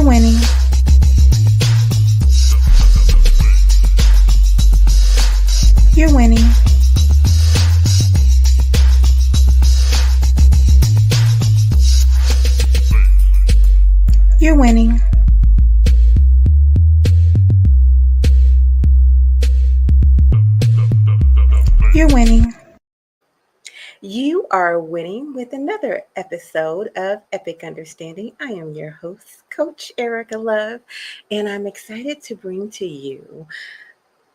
You're winning. You're winning. You're winning. You're winning. You are winning with another episode of Epic Understanding. I am your host, Coach Erica Love, and I'm excited to bring to you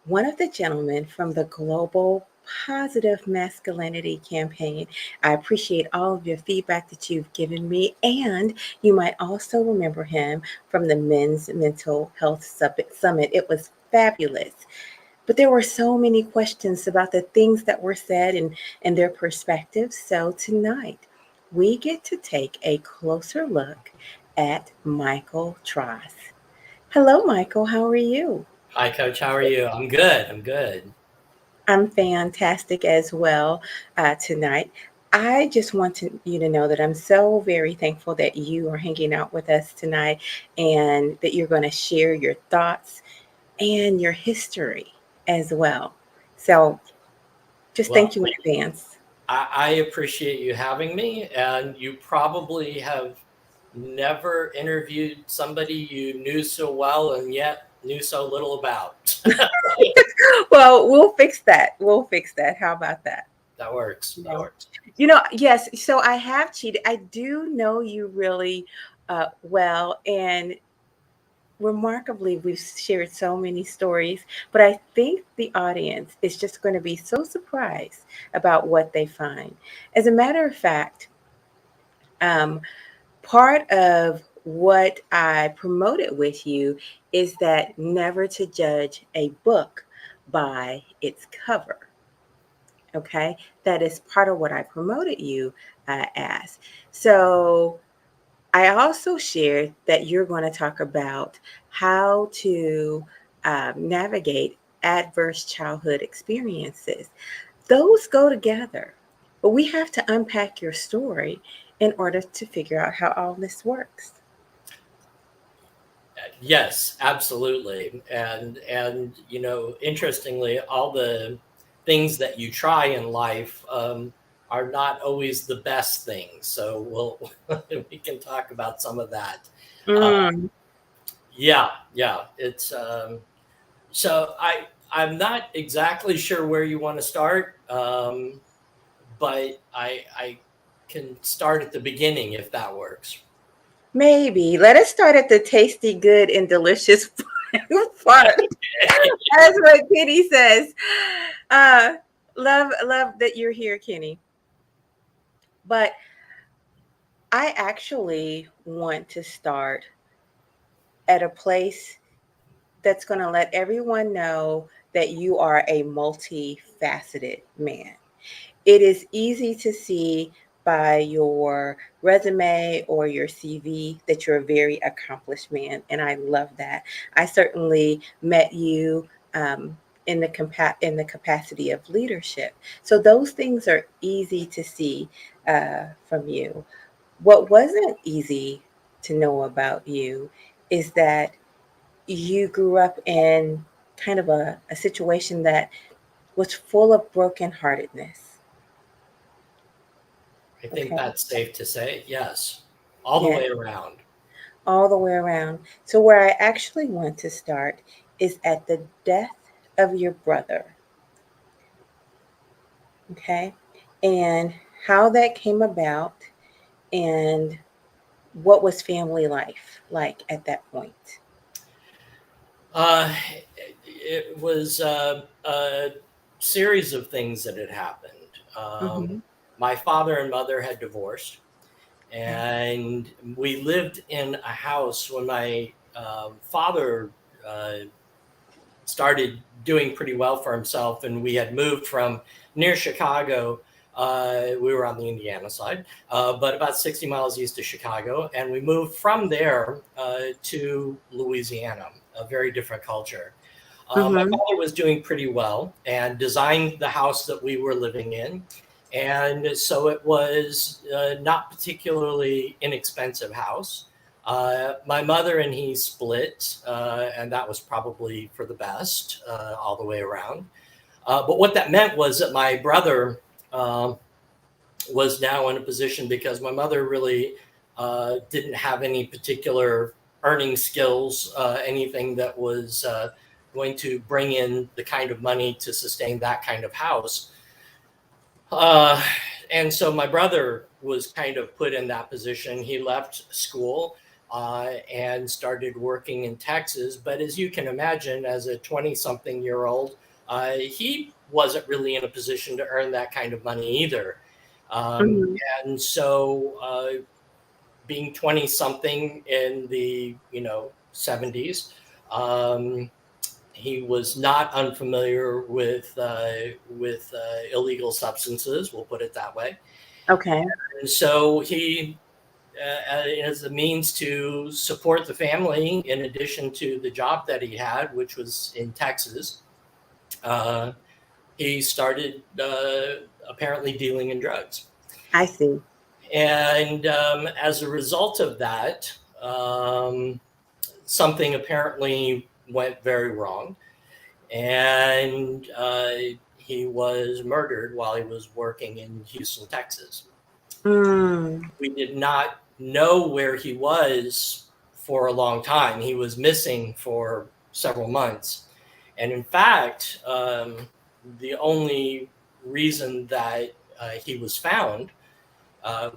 one of the gentlemen from the Global Positive Masculinity Campaign. I appreciate all of your feedback that you've given me, and you might also remember him from the Men's Mental Health Summit. It was fabulous. But there were so many questions about the things that were said and their perspectives. So tonight, we get to take a closer look at Michael Tross. Hello, Michael. How are you? Hi, Coach. How are you? I'm good. I'm good. I'm fantastic as well tonight. I just want you to know that I'm so very thankful that you are hanging out with us tonight and that you're going to share your thoughts and your history as well. So just Well, thank you in advance. I appreciate you having me, and you probably have never interviewed somebody you knew so well and yet knew so little about. Well, we'll fix that. We'll fix that. How about that? That works. That No. works. Yes. So I have cheated. I do know you really well. And remarkably, we've shared so many stories, but I think the audience is just going to be so surprised about what they find. As a matter of fact, um, part of what I promoted with you is that never to judge a book by its cover. Okay, that is part of what I promoted you as. So I also shared that you're going to talk about how to navigate adverse childhood experiences. Those go together, but we have to unpack your story in order to figure out how all this works. Yes, absolutely. And interestingly, all the things that you try in life are not always the best things. So we can talk about some of that. Uh, Mm, yeah. It's so I'm not exactly sure where you want to start, but I can start at the beginning if that works. maybe. Let us start at the tasty, good, and delicious part. That's what Kenny says. Uh, love that you're here, Kenny. But I actually want to start at a place that's going to let everyone know that you are a multifaceted man. It is easy to see by your resume or your CV that you're a very accomplished man, and I love that. I certainly met you in the capacity of leadership, so those things are easy to see from you. What wasn't easy to know about you is that you grew up in kind of a situation that was full of brokenheartedness. I think Okay. that's safe to say. Yes, all the Yeah. way around. All the way around. So, where I actually want to start is at the death of your brother. Okay. And how that came about and what was family life like at that point. Uh, it was a series of things that had happened. Mm-hmm. My father and mother had divorced, Okay. and we lived in a house when my father uh, started doing pretty well for himself, and we had moved from near Chicago. We were on the Indiana side, but about 60 miles east of Chicago, and we moved from there to Louisiana, a very different culture. My Mm-hmm. father was doing pretty well and designed the house that we were living in. And so it was not particularly inexpensive house. My mother and he split, and that was probably for the best all the way around. But what that meant was that my brother was now in a position, because my mother really didn't have any particular earning skills, anything that was going to bring in the kind of money to sustain that kind of house. And so my brother was kind of put in that position. He left school and started working in Texas. But as you can imagine, as a 20-something-year-old, he wasn't really in a position to earn that kind of money either. And so being 20-something in the 70s, he was not unfamiliar with illegal substances. We'll put it that way. Okay. And so he, as a means to support the family, in addition to the job that he had, which was in Texas, he started apparently dealing in drugs. I see. And as a result of that, something apparently went very wrong, and he was murdered while he was working in Houston, Texas. We did not know where he was for a long time. He was missing for several months. And in fact, the only reason that he was found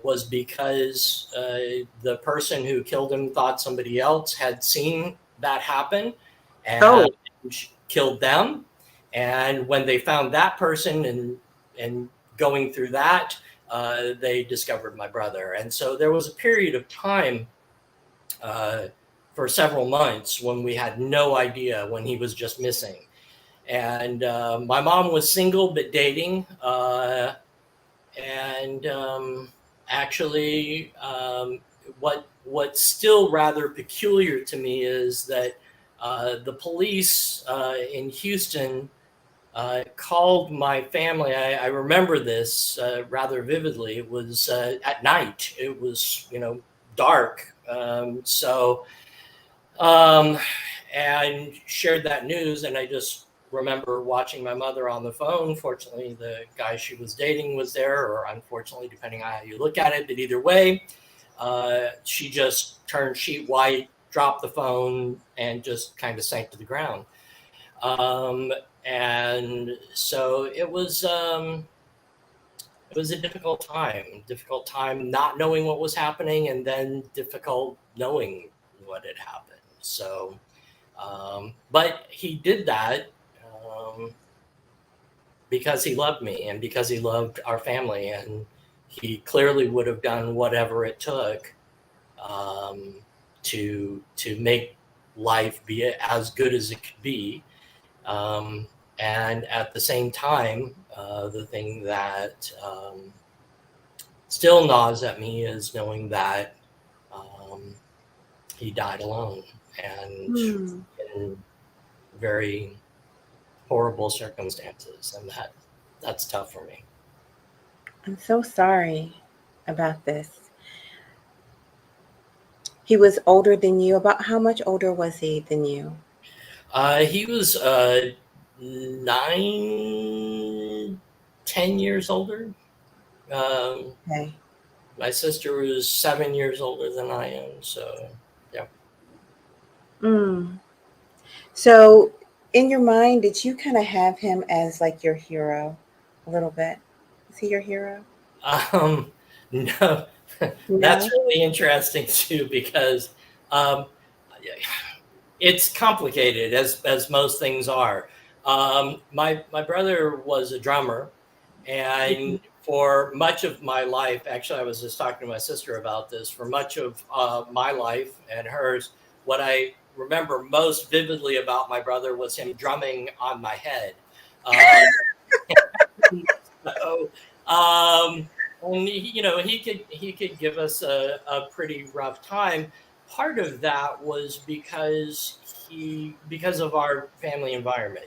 was because the person who killed him thought somebody else had seen that happen and killed them. And when they found that person and going through that, they discovered my brother. And so there was a period of time for several months when we had no idea, when he was just missing. And my mom was single but dating. Actually, what's still rather peculiar to me is that the police in Houston called my family. I remember this rather vividly. It was at night. It was, dark. And shared that news. And I just remember watching my mother on the phone. Fortunately, the guy she was dating was there, or unfortunately, depending on how you look at it. But either way, she just turned sheet white, dropped the phone, and just kind of sank to the ground. And so it was a difficult time not knowing what was happening, and then difficult knowing what had happened. So, but he did that because he loved me and because he loved our family, and he clearly would have done whatever it took to make life be as good as it could be. And at the same time, the thing that still gnaws at me is knowing that he died alone and in very horrible circumstances, and that's tough for me. I'm so sorry about this. He was older than you. About how much older was he than you? He was 10 years older. Okay. My sister was 7 years older than I am. So, yeah. So, in your mind, did you kind of have him as like your hero a little bit? Is he your hero? No. That's really interesting too, because it's complicated, as most things are. My brother was a drummer, and for much of my life, actually, I was just talking to my sister about this. For much of my life and hers, what I remember most vividly about my brother was him drumming on my head. And he could give us a pretty rough time. Part of that was because of our family environment.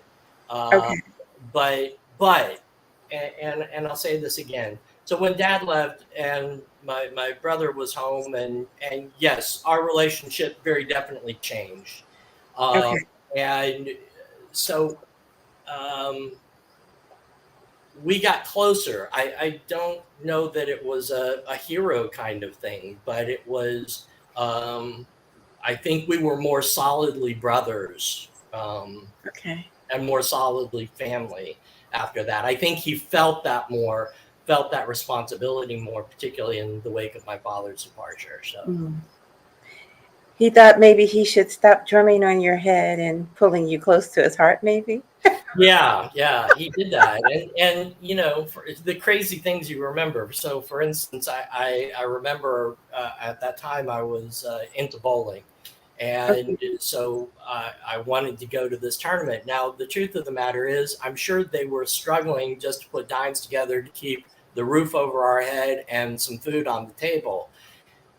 But I'll say this again. So when Dad left and my brother was home, and yes, our relationship very definitely changed. Um, Okay. and so we got closer. I don't know that it was a hero kind of thing, but it was, I think we were more solidly brothers, Okay. and more solidly family after that. I think he felt that more, felt that responsibility more, particularly in the wake of my father's departure. So. Mm. He thought maybe he should stop drumming on your head and pulling you close to his heart, maybe. Yeah, he did that, and you know, for the crazy things you remember. So, for instance, I remember at that time I was into bowling, and Okay. so I wanted to go to this tournament. Now, the truth of the matter is, I'm sure they were struggling just to put dimes together to keep the roof over our head and some food on the table,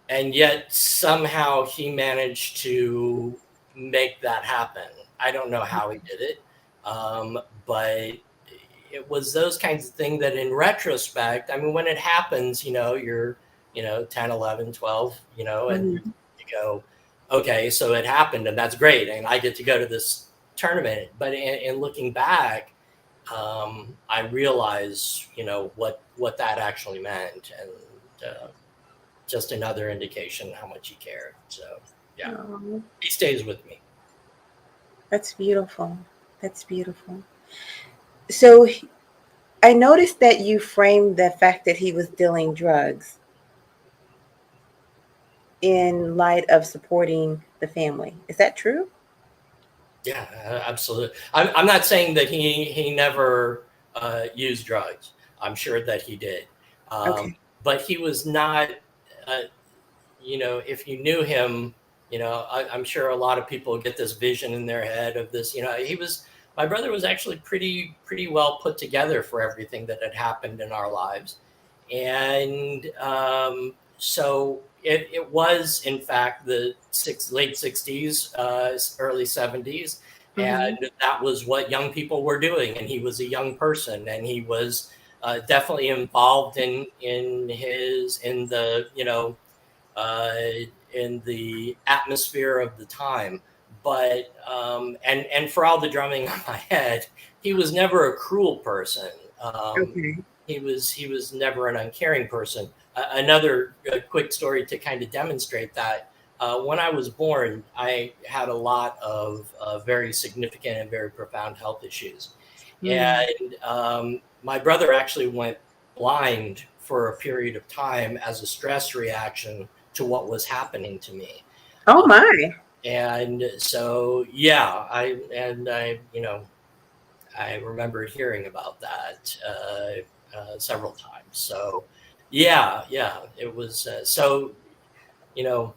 and yet somehow he managed to make that happen. I don't know how he did it, but it was those kinds of things that in retrospect, I mean, when it happens, you know, you're, you know, 10, 11, 12, you know, and Mhm. you go, okay, so it happened and that's great. And I get to go to this tournament. But in looking back, I realize, you know, what that actually meant. And, just another indication how much he cared. So yeah, Oh, he stays with me. that's beautiful. That's beautiful. So I noticed that you framed the fact that he was dealing drugs in light of supporting the family. Is that true? Yeah, absolutely. I'm not saying that he never used drugs. I'm sure that he did, Okay. but he was not. Uh, you know, if you knew him, you know, I'm sure a lot of people get this vision in their head of this. You know, he was, my brother was actually pretty well put together for everything that had happened in our lives, and so it was in fact the late 60s, early 70s, and Hmm. that was what young people were doing. And he was a young person, and he was definitely involved in the, you know, uh, in the atmosphere of the time. But and for all the drumming on my head, he was never a cruel person. Okay. He was never an uncaring person. Another quick story to kind of demonstrate that. When I was born, I had a lot of very significant and very profound health issues, Mm. and my brother actually went blind for a period of time as a stress reaction to what was happening to me. Oh Uh, my. and so, yeah, I, you know, I remember hearing about that several times. So, yeah, it was so, you know,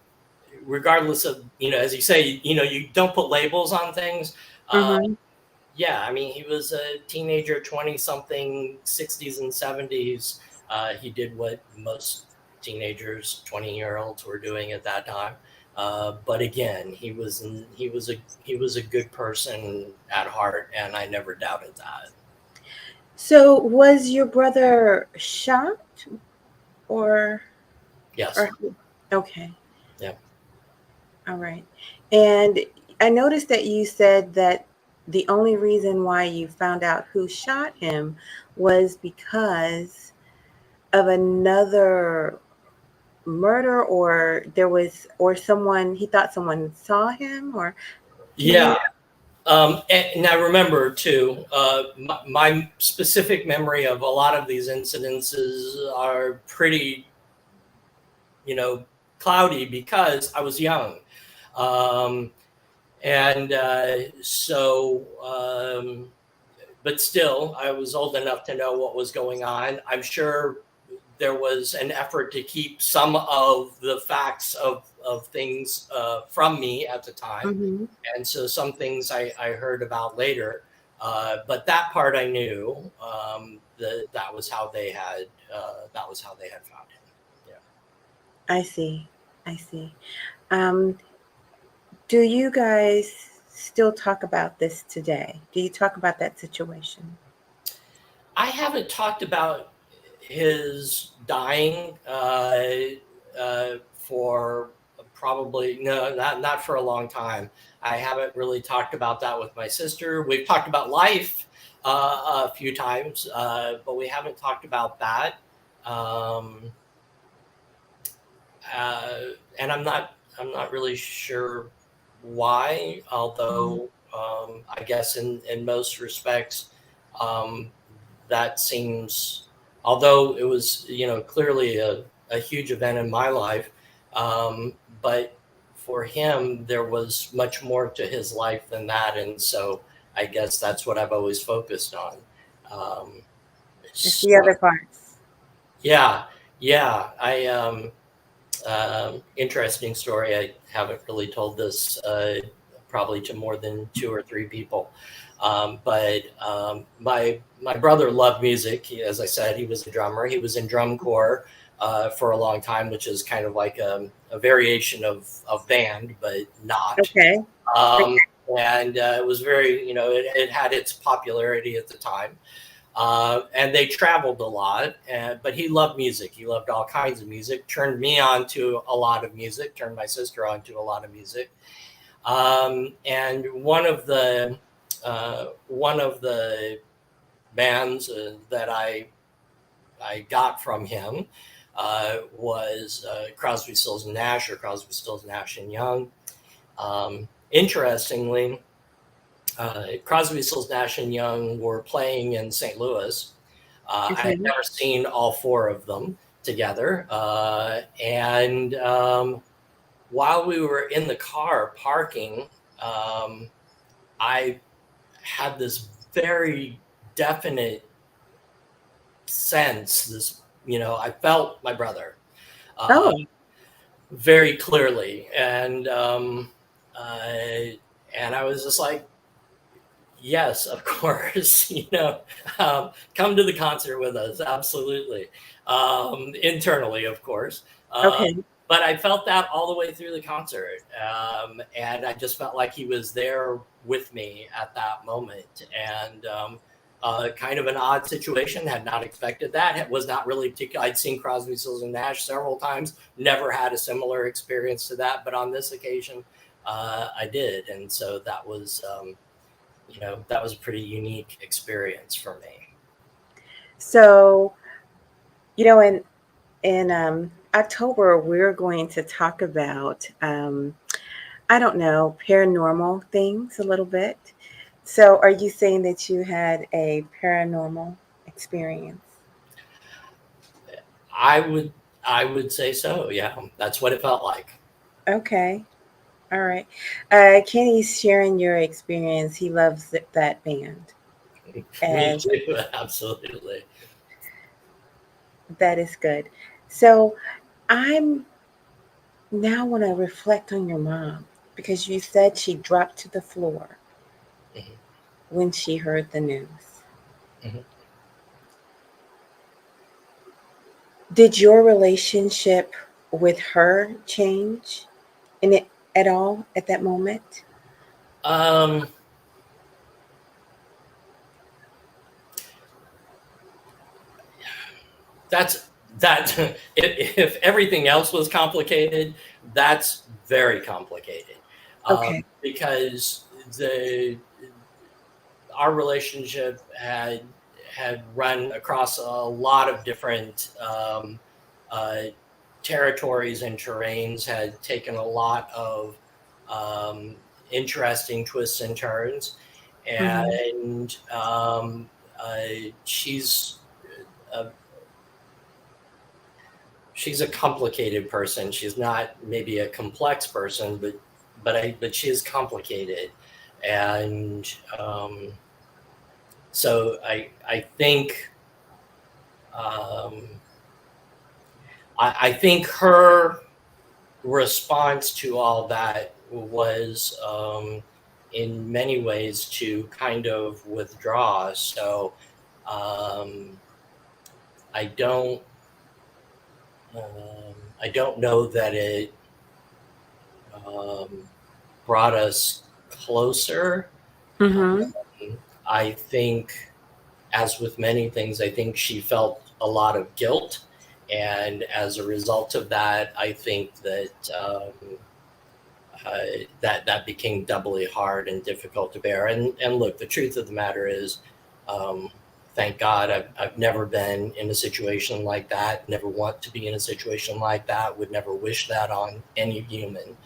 regardless of, you know, as you say, you know, you don't put labels on things. Uh, Hmm. yeah, I mean, he was a teenager, 20 something, 60s and 70s. He did what most teenagers, 20-year-olds were doing at that time. But again, he was a good person at heart, and I never doubted that. So was your brother shot or Yes. or okay. Yeah. All right. And I noticed that you said that the only reason why you found out who shot him was because of another murder, or there was, or someone, he thought someone saw him, or can Yeah. you? And I remember too, my specific memory of a lot of these incidences are pretty, you know, cloudy because I was young. Um, and but still, I was old enough to know what was going on. I'm sure there was an effort to keep some of the facts of things from me at the time. Mhm. And so some things I heard about later. But that part I knew, that was how they had found him. Yeah. I see. I see. Um, do you guys still talk about this today? Do you talk about that situation? I haven't talked about his dying for probably not for a long time. I haven't really talked about that with my sister. We've talked about life a few times, but we haven't talked about that. And I'm not really sure why, although I guess in most respects that seems, although it was clearly a huge event in my life, but for him there was much more to his life than that, and so I guess that's what I've always focused on. It's the other parts. Yeah, yeah. Interesting story. I haven't really told this probably to more than 2 or 3 people. But my brother loved music. As I said, he was a drummer. He was in drum corps for a long time, which is kind of like a variation of band, but not. Okay. And it was very, it had its popularity at the time. And they traveled a lot, but he loved music. He loved all kinds of music, turned me on to a lot of music, turned my sister on to a lot of music. And one of the bands that I got from him was Crosby, Stills and Nash, or Crosby, Stills, Nash and Young. Interestingly, Crosby, Stills, Nash and Young were playing in St. Louis. I had never seen all 4 of them together. And while we were in the car parking, I had this very definite sense, I felt my brother very clearly. And I was just like, yes, of course, come to the concert with us. Absolutely. Internally, of course. But I felt that all the way through the concert. And I just felt like he was there with me at that moment. And kind of an odd situation. Had not expected that. It was not really particular. I'd seen Crosby, Stills and Nash several times. Never had a similar experience to that. But on this occasion, I did. And so that was... that was a pretty unique experience for me. So, in October, we're going to talk about, I don't know, paranormal things a little bit. So are you saying that you had a paranormal experience? I would say so. Yeah, that's what it felt like. Okay. All right. Kenny's sharing your experience. He loves that band. Me too. Absolutely. That is good. So I'm now want to reflect on your mom because you said she dropped to the floor when she heard the news. Did your relationship with her change in it at all at that moment? If everything else was complicated, that's very complicated. Okay. Because our relationship had run across a lot of different territories and terrains, had taken a lot of interesting twists and turns, and she's a complicated person. She's not maybe a complex person, but she is complicated, and so I think I think her response to all that was in many ways to kind of withdraw. So I don't know that it brought us closer. I think as with many things, I think she felt a lot of guilt. And as a result of that, I think that that became doubly hard and difficult to bear. And look, the truth of the matter is, thank God, I've never been in a situation like that. Never want to be in a situation like that. Would never wish that on any human.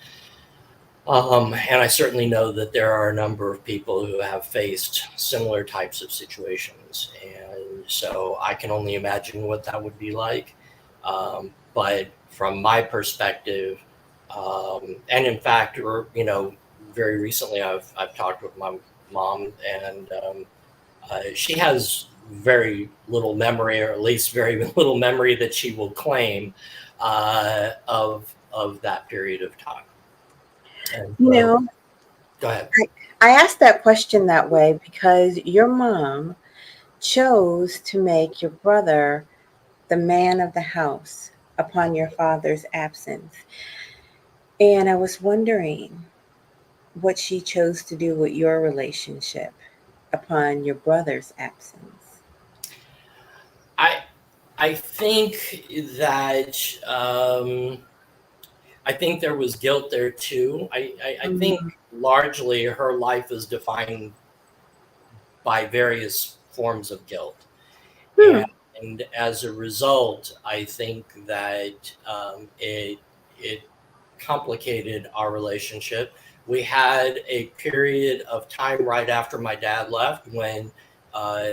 And I certainly know that there are a number of people who have faced similar types of situations, and so I can only imagine what that would be like. But from my perspective, and in fact, very recently I've talked with my mom, and she has very little memory, or at least very little memory that she will claim of that period of time. And You so, know, go ahead. I asked that question that way because your mom chose to make your brother the man of the house upon your father's absence. And I was wondering what she chose to do with your relationship upon your brother's absence. I think that I think there was guilt there too. I think Mm. largely her life is defined by various forms of guilt. Hmm. And as a result, I think that it complicated our relationship. We had a period of time right after my dad left when uh,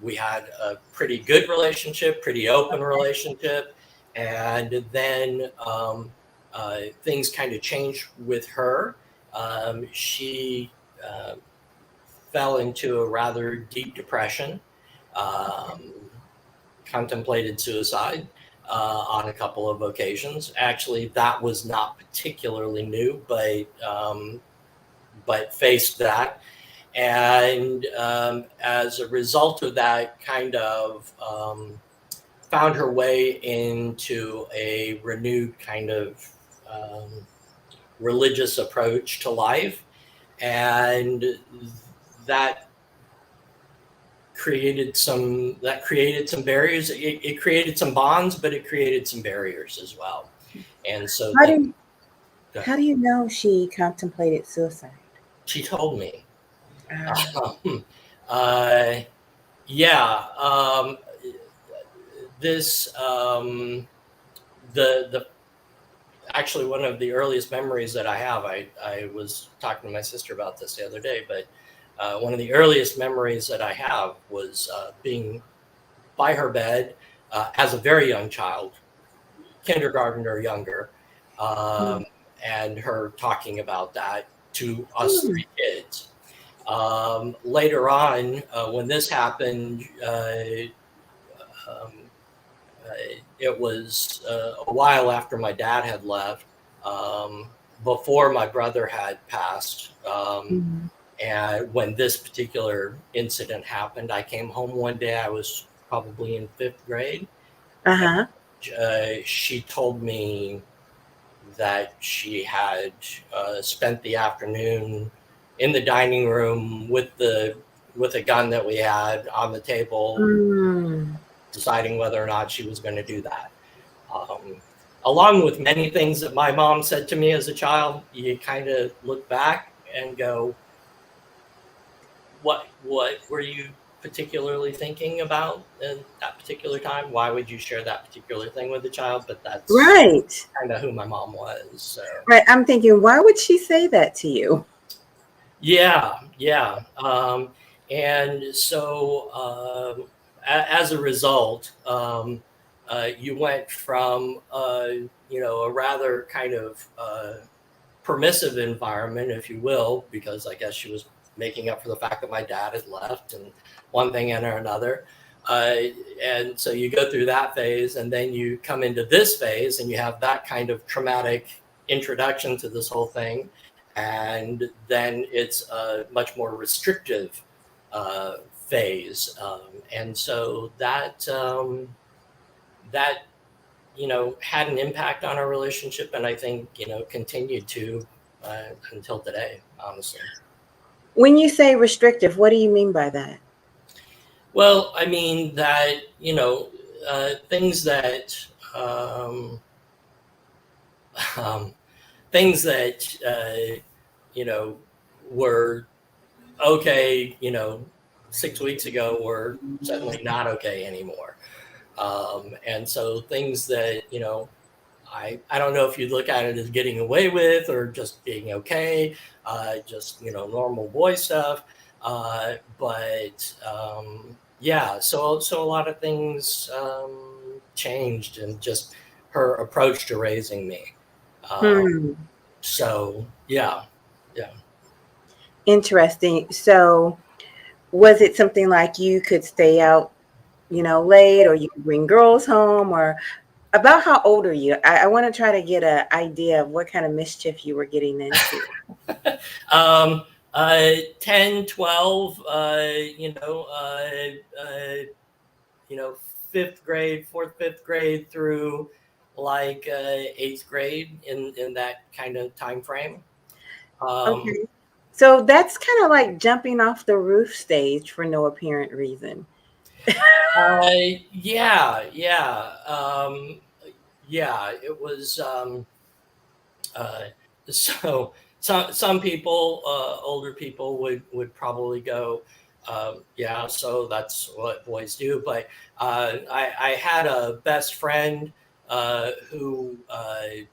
we had a pretty good relationship, pretty open relationship, and then things kind of changed with her. She fell into a rather deep depression, um, contemplated suicide on a couple of occasions. Actually, that was not particularly new, but faced that. And as a result of that, kind of found her way into a renewed kind of um, religious approach to life. And that created some barriers. It created some bonds, but it created some barriers as well. And so How things, do how do you know she contemplated suicide? she told me, Ah. um, uh, yeah, this the actually one of the earliest memories that I have. I was talking to my sister about this the other day, but one of the earliest memories that I have was being by her bed as a very young child, kindergarten or younger, Mm. um, and her talking about that to us Mm. three kids. Later on, when this happened, um, uh, it was a while after my dad had left, before my brother had passed. Mm. And when this particular incident happened, I came home one day. I was probably in fifth grade. Uh-huh. She told me that she had spent the afternoon in the dining room with a gun that we had on the table, Mm. deciding whether or not she was going to do that. Um, Along with many things that my mom said to me as a child, you kind of look back and go, what were you particularly thinking about in that particular time? Why would you share that particular thing with the child? But that's Right. kind of who my mom was. So Right. I'm thinking, why would she say that to you? yeah. And so as a result, you went from a rather kind of permissive environment, if you will, because I guess she was making up for the fact that my dad had left and one thing and another. Uh, and so you go through that phase, and then you come into this phase, and you have that kind of traumatic introduction to this whole thing. And then it's a much more restrictive phase. And so that had an impact on our relationship, and I think continued to until today, honestly. When you say restrictive, what do you mean by that? Well, I mean that, things that, um, things that, were okay, 6 weeks ago were suddenly not okay anymore. And so things that, I don't know if you'd look at it as getting away with or just being okay, just, normal boy stuff. But yeah, so a lot of things changed, and just her approach to raising me. Hmm. So yeah, yeah. Interesting. So, was it something like you could stay out, late, or you could bring girls home, or about how old are you? I want to try to get an idea of what kind of mischief you were getting into. um, 10, 12, you know, fifth grade, fourth, fifth grade through like eighth grade, in that kind of time frame. Um, Okay. So that's kind of like jumping off the roof stage for no apparent reason. uh, yeah, yeah, yeah. It was. Uh, so some people, older people, would probably go, yeah. So that's what boys do. But I had a best friend who I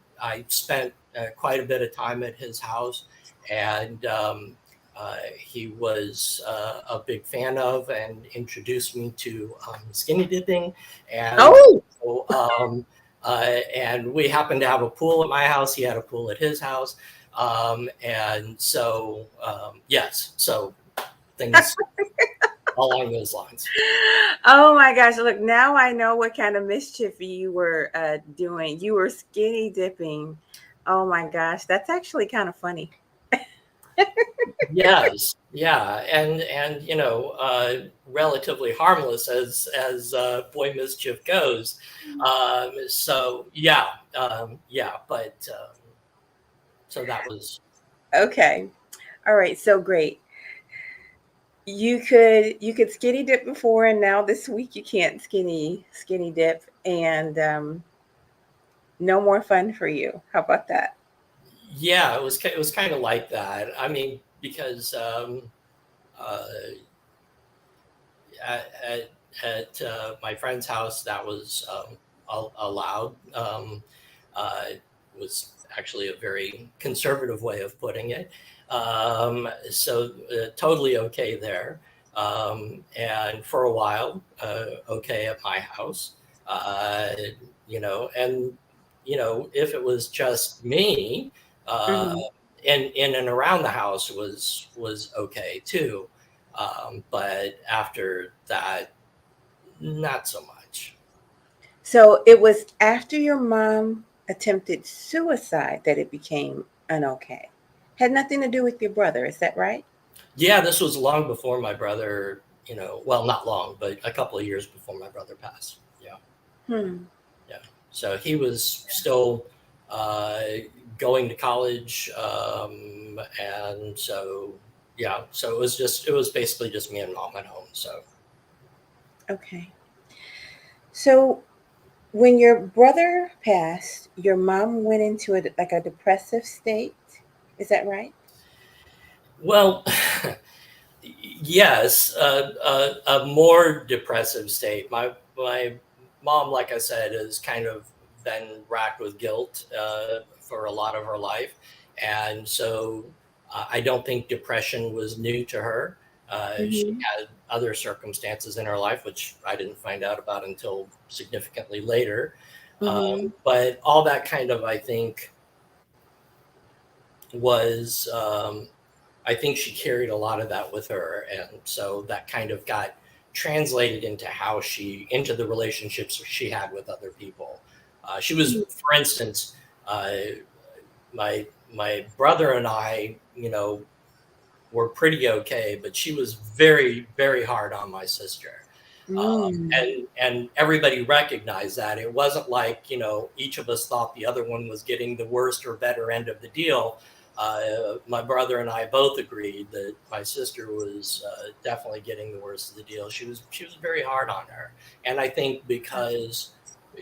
spent quite a bit of time at his house, and he was a big fan of and introduced me to skinny dipping, and Oh, so, and we happened to have a pool at my house. He had a pool at his house. And so, yes, so things along those lines. oh my gosh. Look, now I know what kind of mischief you were doing. You were skinny dipping. Oh my gosh. That's actually kind of funny. Yes, yeah, and relatively harmless as boy mischief goes. So yeah, yeah, but so that was. Okay. All right. So great. You could skinny dip before, and now this week you can't skinny dip, and no more fun for you. How about that? Yeah, it was kind of like that. I mean, because uh, at my friend's house, that was allowed. It was actually a very conservative way of putting it. So totally okay there. And for a while, okay at my house. Uh, and if it was just me, uh, Mhm. in and around the house was okay too. But after that, not so much. So it was after your mom attempted suicide that it became an okay. Had nothing to do with your brother, is that right? Yeah, this was long before my brother, well, not long, but a couple of years before my brother passed. Yeah, Hmm. yeah. So he was still uh, going to college. And so, yeah, so it was basically just me and mom at home. So, Okay. So when your brother passed, your mom went into like a depressive state. Is that right? well, yes, a more depressive state. My mom, like I said, has kind of been racked with guilt for a lot of her life, and so I don't think depression was new to her. She Hmm. had other circumstances in her life, which I didn't find out about until significantly later. Hmm. But all that kind of, I think, was. I think she carried a lot of that with her, and so that kind of got translated into the relationships she had with other people. She was, for instance, uh, my brother and I, were pretty okay, but she was very, very hard on my sister. Mm. And everybody recognized that. It wasn't like, each of us thought the other one was getting the worst or better end of the deal. my brother and I both agreed that my sister was definitely getting the worst of the deal. She was very hard on her, and I think because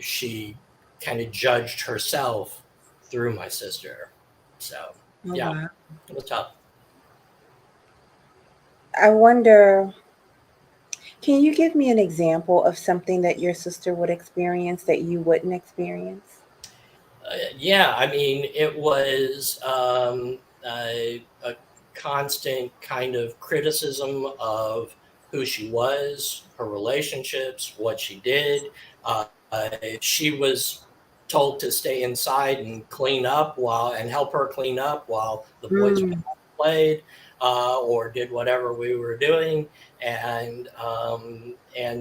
she kind of judged herself through my sister. So Oh, yeah, wow. it was tough. I wonder, can you give me an example of something that your sister would experience that you wouldn't experience? Yeah, I mean, it was a constant kind of criticism of who she was, her relationships, what she did. She was told to stay inside and clean up and help her clean up while the boys Mm, played or did whatever we were doing. And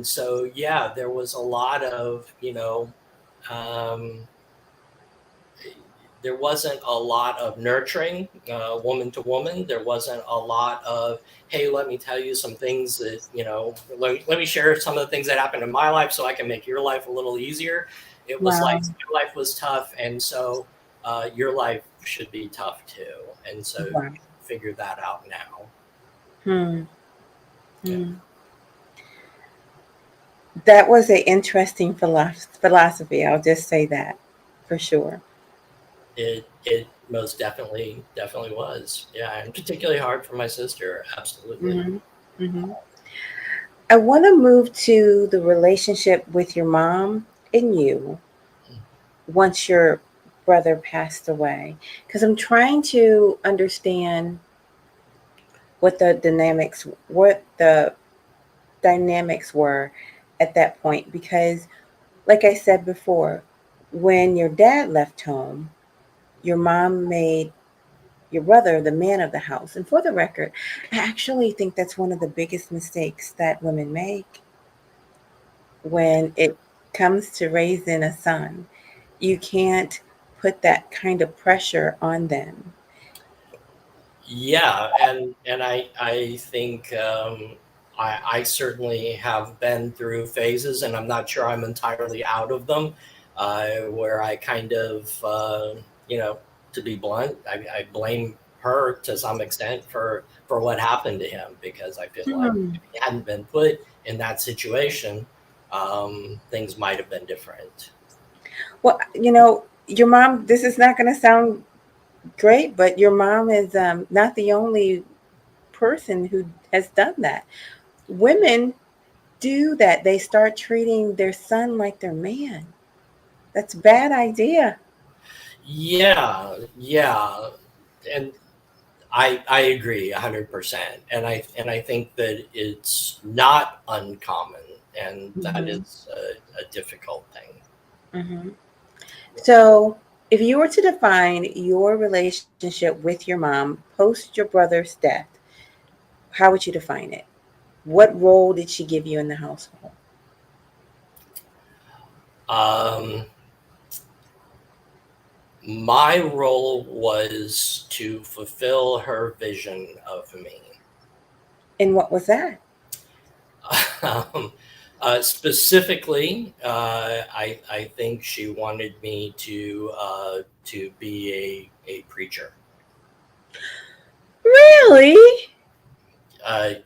so, yeah, there was a lot of, um, there wasn't a lot of nurturing woman to woman. There wasn't a lot of, hey, let me tell you some things that, let me share some of the things that happened in my life so I can make your life a little easier. It was like, wow. your life was tough. And so your life should be tough too. And so Wow. figure that out now. Hmm. Yeah. Hmm. That was an interesting philosophy. I'll just say that for sure. It most definitely was. Yeah. And particularly hard for my sister. Absolutely. Hmm. Hmm. I want to move to the relationship with your mom and you once your brother passed away, because I'm trying to understand what the dynamics were at that point. Because, like I said before, when your dad left home, your mom made your brother the man of the house. And for the record, I actually think that's one of the biggest mistakes that women make when it comes to raising a son. You can't put that kind of pressure on them. Yeah, and I think I certainly have been through phases, and I'm not sure I'm entirely out of them, where I kind of to be blunt, I blame her to some extent for what happened to him because I feel like Hmm. if he hadn't been put in that situation, things might have been different. Well, your mom, this is not going to sound great, but your mom is not the only person who has done that. Women do that. They start treating their son like their man. That's a bad idea. Yeah, and I agree 100%, and I think that it's not uncommon, and that Hmm. is a difficult thing. Hmm. So, if you were to define your relationship with your mom post your brother's death, how would you define it? What role did she give you in the household? Um, my role was to fulfill her vision of me. And what was that? um, Specifically, I think she wanted me to be a preacher. Really?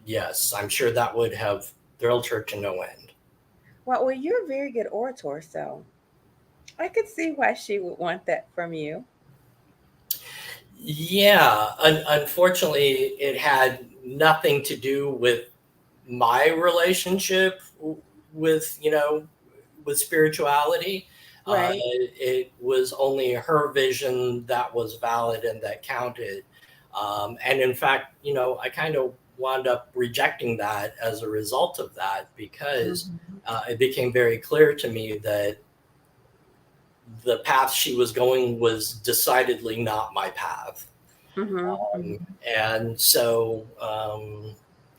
Yes, I'm sure that would have thrilled her to no end. Well, you're a very good orator, so I could see why she would want that from you. Yeah, unfortunately, it had nothing to do with my relationship with with spirituality. Right. It was only her vision that was valid and that counted. And in fact, I kind of wound up rejecting that as a result of that because Hmm. it became very clear to me that the path she was going was decidedly not my path. Hmm. Um, and so,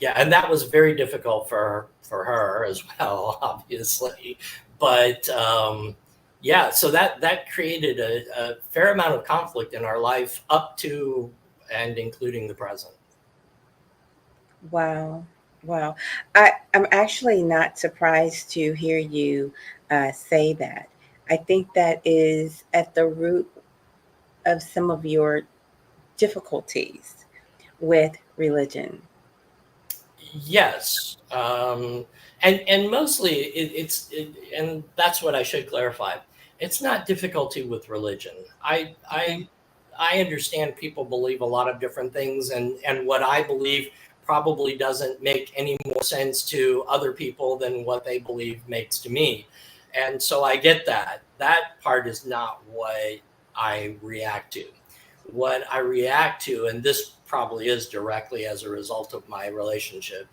yeah, and that was very difficult for her as well, obviously. But yeah, so that created a fair amount of conflict in our life up to and including the present. Wow. Wow. I'm actually not surprised to hear you say that. I think that is at the root of some of your difficulties with religion? Yes, and mostly and that's what I should clarify. It's not difficulty with religion. Okay. I understand people believe a lot of different things, and what I believe probably doesn't make any more sense to other people than what they believe makes to me, and so I get that. That part is not what I react to. What I react to, and this probably is directly as a result of my relationship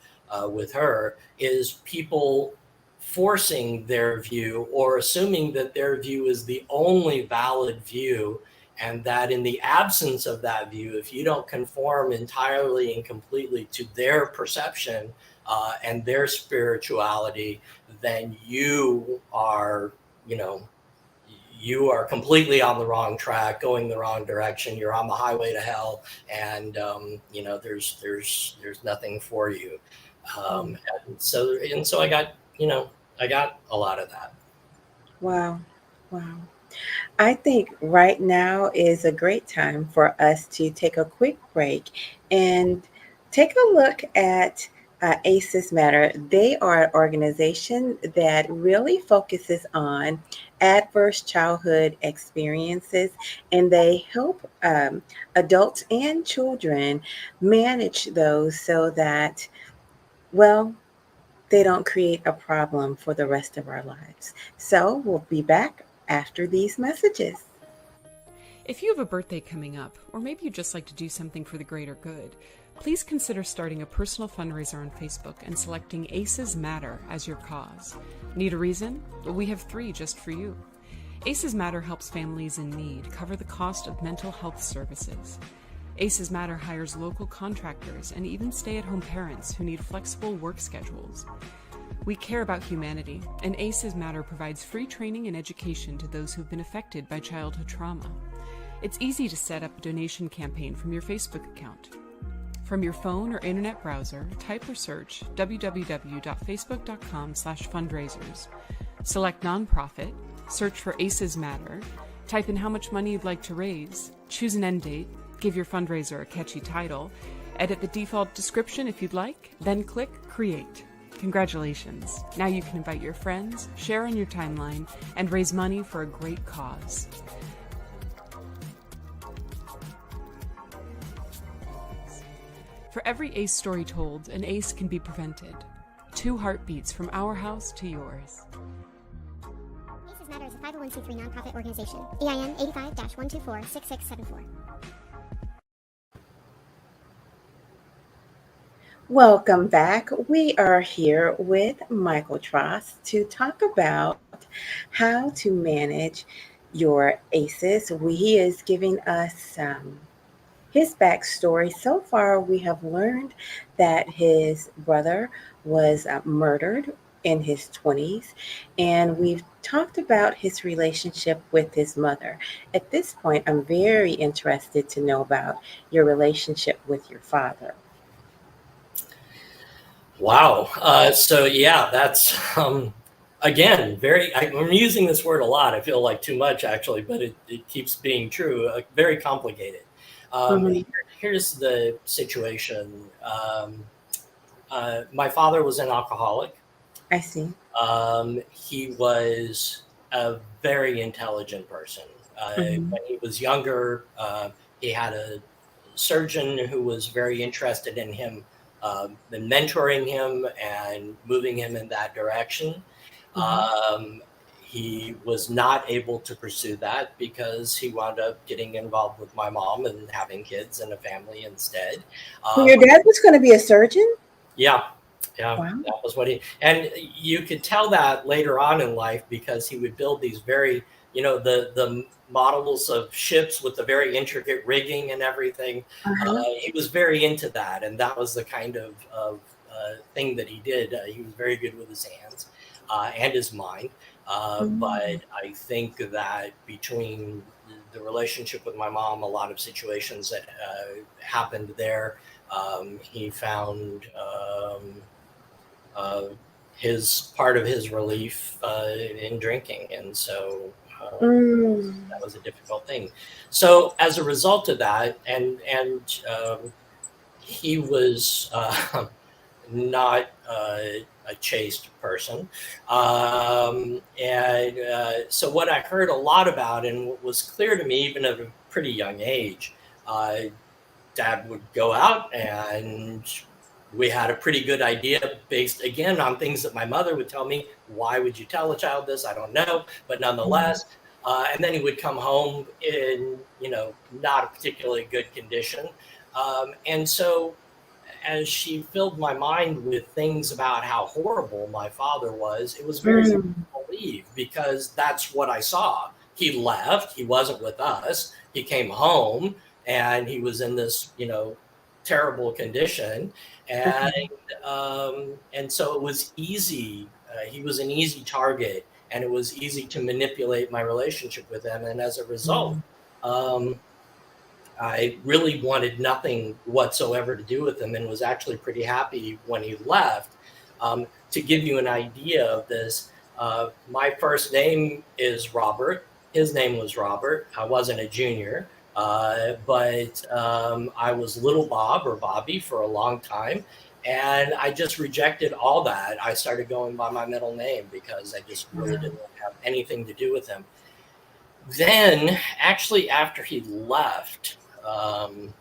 with her, is people forcing their view or assuming that their view is the only valid view, and that in the absence of that view, if you don't conform entirely and completely to their perception and their spirituality, then you are, you know, you are completely on the wrong track, going the wrong direction. You're on the highway to hell, and there's nothing for you. And so I got a lot of that. Wow. Wow. I think right now is a great time for us to take a quick break and take a look at ACEs Matter. They are an organization that really focuses on adverse childhood experiences, and they help adults and children manage those so that, well, they don't create a problem for the rest of our lives. So we'll be back after these messages. If you have a birthday coming up, or maybe you'd just like to do something for the greater good, please consider starting a personal fundraiser on Facebook and selecting ACEs Matter as your cause. Need a reason? Well, we have 3 just for you. ACEs Matter helps families in need cover the cost of mental health services. ACEs Matter hires local contractors and even stay-at-home parents who need flexible work schedules. We care about humanity, and ACEs Matter provides free training and education to those who've been affected by childhood trauma. It's easy to set up a donation campaign from your Facebook account. From your phone or internet browser, type or search www.facebook.com/fundraisers. Select nonprofit, search for ACEs Matter, type in how much money you'd like to raise, choose an end date, give your fundraiser a catchy title, edit the default description if you'd like, then click Create. Congratulations! Now you can invite your friends, share on your timeline, and raise money for a great cause. For every ACE story told, an ACE can be prevented. 2 heartbeats from our house to yours. ACEs Matter is a 501c3 nonprofit organization. EIN 85-124-6674. Welcome back. We are here with Michael Tross to talk about how to manage your ACEs. He is giving us his backstory. So far, we have learned that his brother was murdered in his 20s, and we've talked about his relationship with his mother. At this point, I'm very interested to know about your relationship with your father. Wow. So yeah, that's again I'm using this word a lot. I feel like too much actually, but it keeps being true. Very complicated. Mhm. Here's the situation. My father was an alcoholic. I see. He was a very intelligent person. Mhm. When he was younger, he had a surgeon who was very interested in him, and mentoring him and moving him in that direction. Mhm. He was not able to pursue that because he wound up getting involved with my mom and having kids and a family instead. So Um, your dad was going to be a surgeon? yeah, yeah, Wow. that was what he, and you could tell that later on in life because he would build these very, the models of ships with the very intricate rigging and everything. Uh-huh. He was very into that, and that was the kind of thing that he did. He was very good with his hands and his mind. But Mm. I think that between the relationship with my mom, a lot of situations that happened there, he found uh, his part of his relief in drinking, and so That was a difficult thing. So as a result of that, and he was not a chaste person. So what I heard a lot about, and what was clear to me even at a pretty young age, Dad would go out and we had a pretty good idea based again on things that my mother would tell me. Why would you tell a child this? I don't know, but nonetheless. And then he would come home in, not a particularly good condition. And so as she filled my mind with things about how horrible my father was, it was very easy to believe because that's what I saw. He left, he wasn't with us, he came home and he was in this, terrible condition. And so it was easy. He was an easy target and it was easy to manipulate my relationship with him. And as a result, I really wanted nothing whatsoever to do with him and was actually pretty happy when he left. To give you an idea of this, my first name is Robert. His name was Robert. I wasn't a junior, but I was Little Bob or Bobby for a long time. And I just rejected all that. I started going by my middle name because I just really didn't have anything to do with him. Then, actually, after he left, and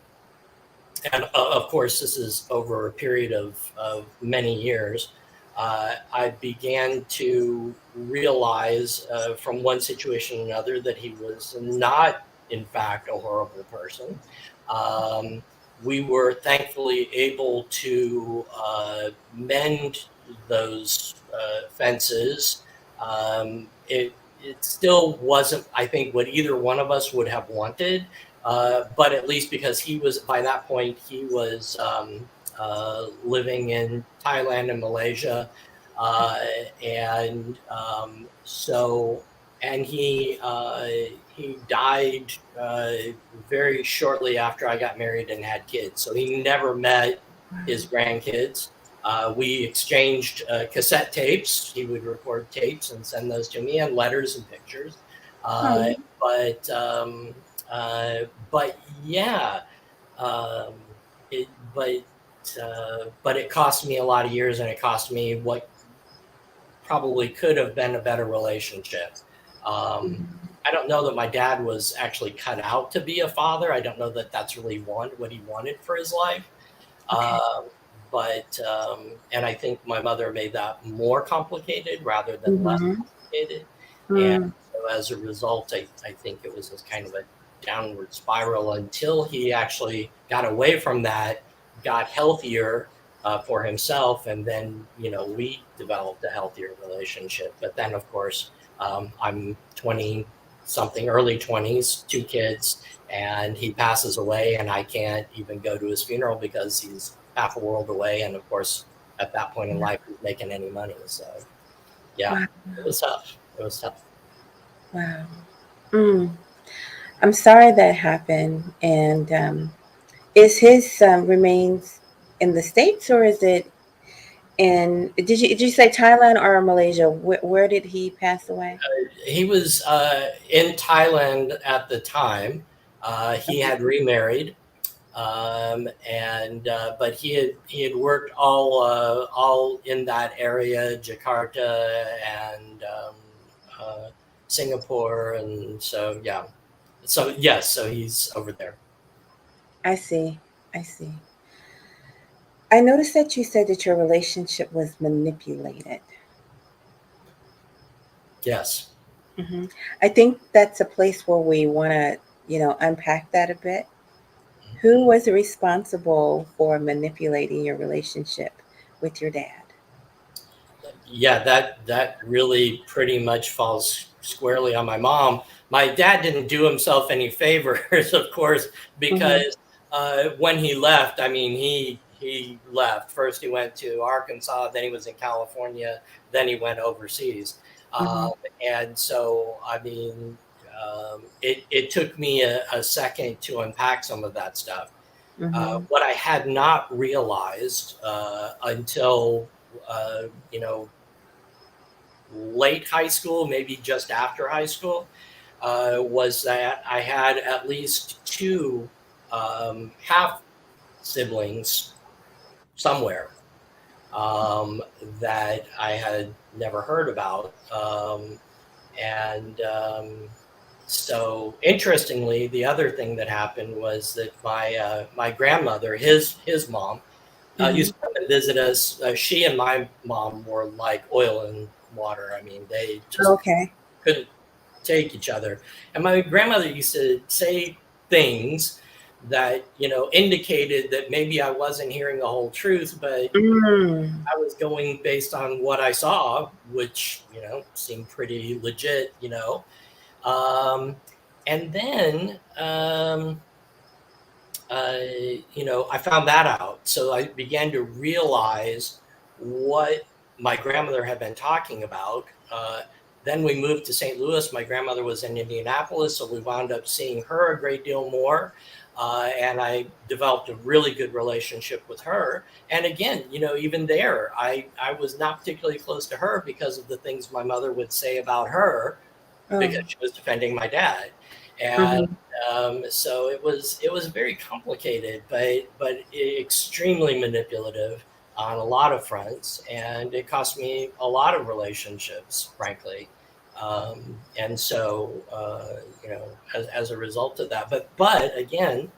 of course, this is over a period of many years, I began to realize from one situation to another that he was not, in fact, a horrible person. We were thankfully able to mend those fences. It still wasn't, I think, what either one of us would have wanted. But at least because he was, by that point, he was living in Thailand and Malaysia. And he died very shortly after I got married and had kids. So he never met his grandkids. We exchanged cassette tapes. He would record tapes and send those to me, and letters and pictures. But yeah, but it cost me a lot of years, and it cost me what probably could have been a better relationship. I don't know that my dad was actually cut out to be a father. I don't know that that's really what he wanted for his life. And I think my mother made that more complicated rather than less complicated. And so as a result, I think it was this kind of a downward spiral until he actually got away from that, got healthier for himself. And then, we developed a healthier relationship. But then, of course, I'm 20 something, early 20s, 2 kids, and he passes away and I can't even go to his funeral because he's half a world away. And of course, at that point in life, he's making any money. So yeah, It was tough. Wow. I'm sorry that happened. And is his remains in the States, or is it in, did you say Thailand or Malaysia? Where did he pass away? He was in Thailand at the time. He had remarried. But he had worked all in that area, Jakarta and Singapore, and so yeah. So yes, so he's over there. I see. I noticed that you said that your relationship was manipulated. Yes. I think that's a place where we want to, unpack that a bit. Who was responsible for manipulating your relationship with your dad? Yeah, that really pretty much falls squarely on my mom. My dad didn't do himself any favors, of course, because when he left, I mean, he left. First he went to Arkansas, then he was in California, then he went overseas. And so, I mean, it took me a second to unpack some of that stuff. What I had not realized until, late high school, maybe just after high school, was that I had at least two half siblings somewhere that I had never heard about. And so interestingly, the other thing that happened was that my grandmother, his mom, used to come and visit us. She and my mom were like oil and water. I mean, they just couldn't take each other. And my grandmother used to say things that, indicated that maybe I wasn't hearing the whole truth, but I was going based on what I saw, which, seemed pretty legit, and then, I found that out. So I began to realize what my grandmother had been talking about. Then we moved to St. Louis. My grandmother was in Indianapolis, so we wound up seeing her a great deal more. And I developed a really good relationship with her. And again, even there, I was not particularly close to her because of the things my mother would say about her, because she was defending my dad. And so it was very complicated, but extremely manipulative on a lot of fronts, and it cost me a lot of relationships, frankly. And so as a result of that, but again,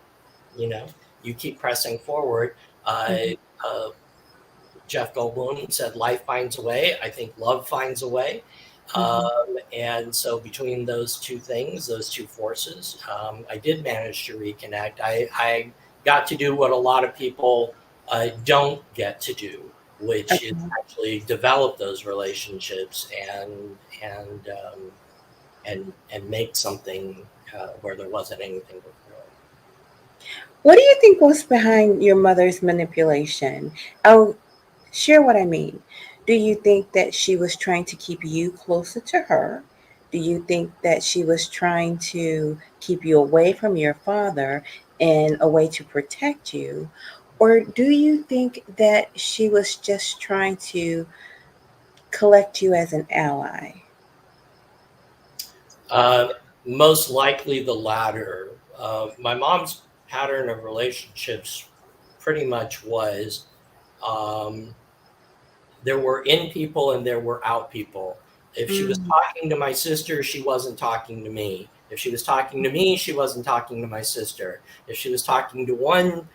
you keep pressing forward. Jeff Goldblum said, "Life finds a way." I think love finds a way. And so between those two things, those two forces, I did manage to reconnect. I got to do what a lot of people don't get to do, which is actually develop those relationships and make something where there wasn't anything before. What do you think was behind your mother's manipulation? I'll share what I mean. Do you think that she was trying to keep you closer to her? Do you think that she was trying to keep you away from your father in a way to protect you? Or do you think that she was just trying to collect you as an ally? Most likely the latter. My mom's pattern of relationships pretty much was there were in people and there were out people. If she was talking to my sister, she wasn't talking to me. If she was talking to me, she wasn't talking to my sister. If she was talking to one,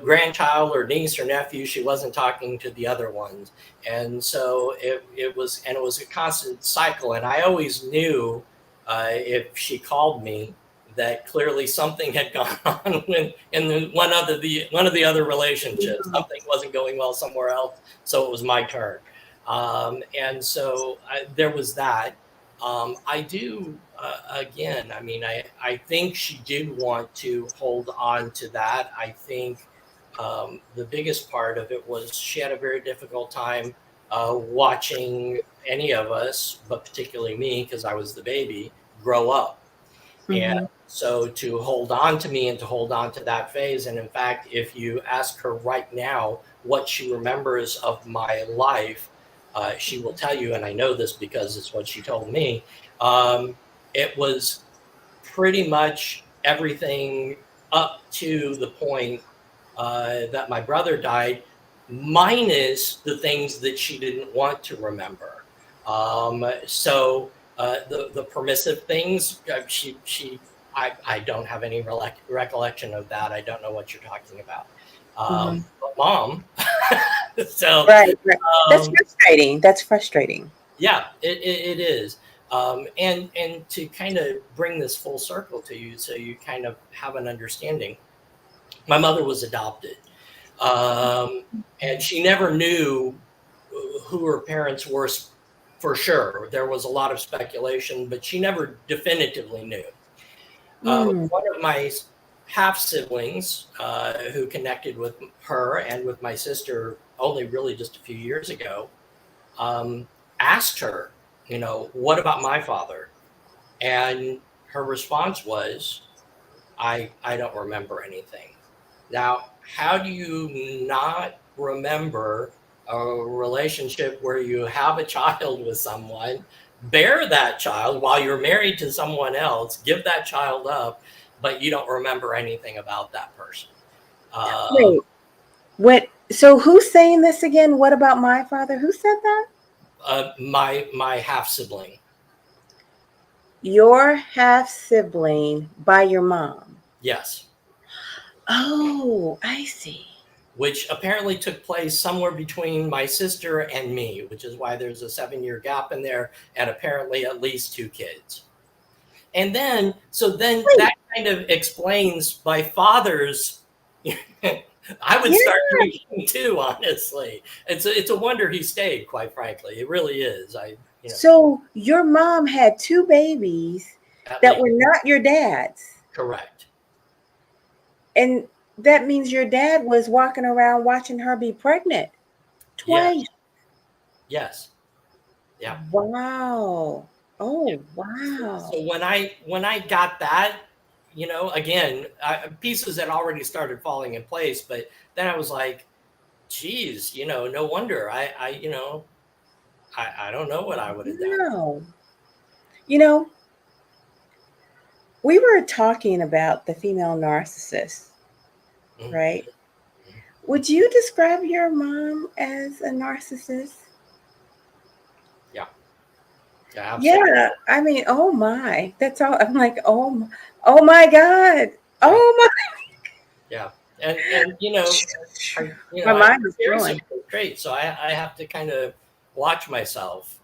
grandchild or niece or nephew, she wasn't talking to the other ones. And so it was a constant cycle. And I always knew if she called me that clearly something had gone on in one of the other relationships. Something wasn't going well somewhere else, so it was my turn. And so there was that. I do, again, I mean, I think she did want to hold on to that. I think the biggest part of it was she had a very difficult time watching any of us, but particularly me, because I was the baby, grow up. And so to hold on to me and to hold on to that phase. And in fact, if you ask her right now what she remembers of my life, she will tell you, and I know this because it's what she told me, it was pretty much everything up to the point that my brother died, minus the things that she didn't want to remember. So the permissive things, I don't have any recollection of that. I don't know what you're talking about. But mom, so right. That's frustrating. Yeah, it is. And to kind of bring this full circle to you, so you kind of have an understanding. My mother was adopted, and she never knew who her parents were for sure. There was a lot of speculation, but she never definitively knew. One of my half siblings who connected with her and with my sister only really just a few years ago asked her, what about my father? And her response was, I don't remember anything. Now, how do you not remember a relationship where you have a child with someone, bear that child while you're married to someone else, give that child up, but you don't remember anything about that person. Wait, what? So who's saying this again? What about my father? Who said that? My half sibling. Your half sibling by your mom. Yes. Oh, I see. Which apparently took place somewhere between my sister and me, which is why there's a 7-year gap in there, and apparently at least 2 kids. And then, that kind of explains my father's. I would start drinking too, honestly. It's a wonder he stayed, quite frankly. It really is. So your mom had 2 babies that were not your dad's. Correct. And that means your dad was walking around watching her be pregnant twice. Yes. Yeah. Wow. Oh, wow. So when I got that, again, pieces had already started falling in place, but then I was like, geez, no wonder I don't know what I would have done. No. We were talking about the female narcissist, right? Would you describe your mom as a narcissist? Yeah. Yeah, absolutely. Yeah. I mean, oh my. That's all. I'm like, oh my God. Oh my. Yeah. And my mind is growing. Great. So I have to kind of watch myself.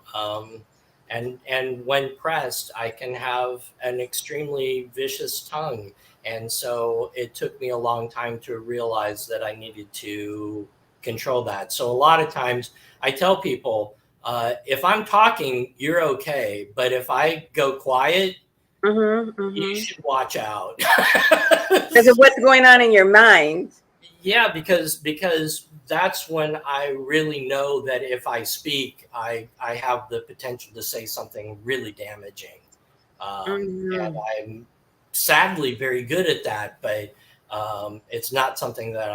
And when pressed, I can have an extremely vicious tongue. And so it took me a long time to realize that I needed to control that. So a lot of times I tell people, if I'm talking, you're okay. But if I go quiet, you should watch out. Because of what's going on in your mind. Yeah, because that's when I really know that if I speak, I have the potential to say something really damaging. And I'm sadly very good at that, but it's not something that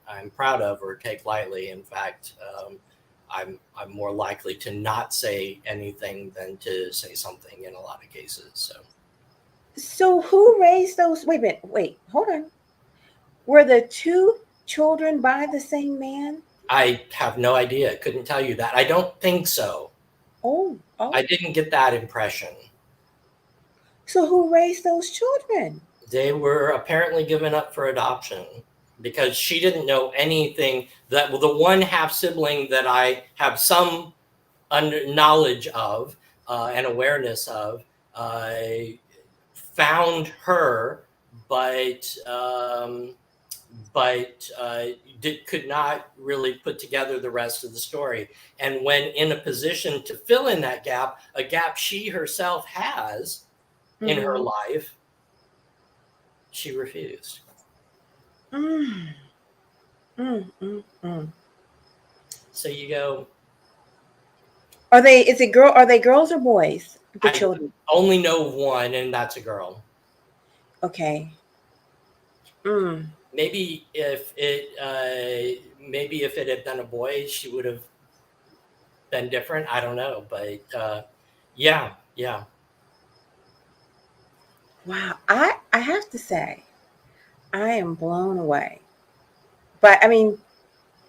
I'm proud of or take lightly. In fact, I'm more likely to not say anything than to say something in a lot of cases. So who raised those? Wait, hold on. Were the 2 children by the same man? I have no idea. Couldn't tell you that. I don't think so. Oh. I didn't get that impression. So who raised those children? They were apparently given up for adoption because she didn't know anything. The one half sibling that I have some knowledge of and awareness of found her, but could not really put together the rest of the story. And when in a position to fill in that gap, a gap she herself has in her life, she refused. So you go. Are they girls or boys? The children. Only know one, and that's a girl. Okay. Maybe if it had been a boy, she would have been different. I don't know, but yeah. Wow. I have to say, I am blown away. But I mean,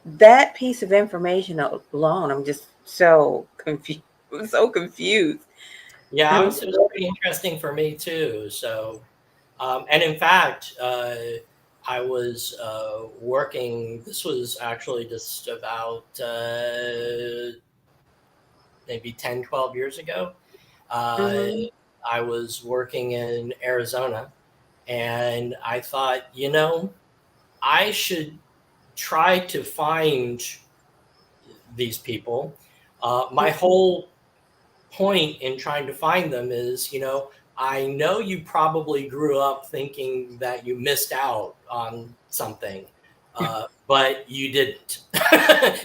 that piece of information alone, I'm just so confused. I'm so confused. Yeah, it was pretty interesting for me too. So, and in fact, I was working. This was actually just about maybe 10, 12 years ago. I was working in Arizona, and I thought, I should try to find these people. My whole point in trying to find them is, I know you probably grew up thinking that you missed out on something, but you didn't.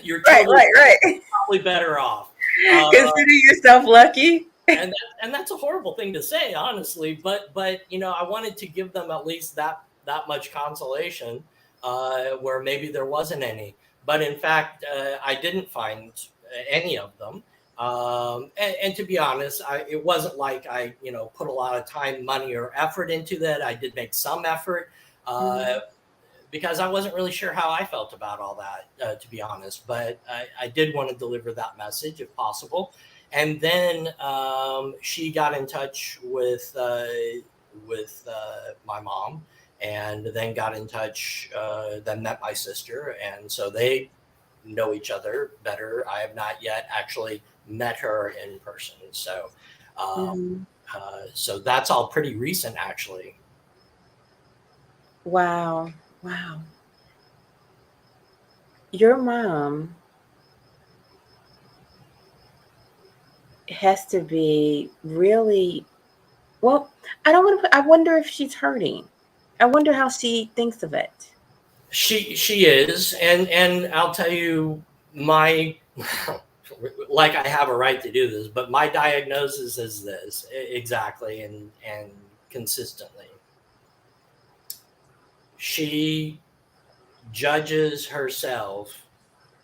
You're totally, probably better off. Consider yourself lucky. and that's a horrible thing to say, honestly. But I wanted to give them at least that much consolation, where maybe there wasn't any. but in fact, I didn't find any of them. And to be honest, it wasn't like I, put a lot of time, money, or effort into that. I did make some effort because I wasn't really sure how I felt about all that, to be honest. But I did want to deliver that message if possible. And then she got in touch with my mom, and then got in touch, then met my sister. And so they know each other better. I have not yet actually met her in person. So, so that's all pretty recent, actually. Wow. Wow. Your mom has to be really, well, I don't want to I wonder if she's hurting. I wonder how she thinks of it. She is, and I'll tell you my like I have a right to do this, but my diagnosis is this exactly and consistently. She judges herself,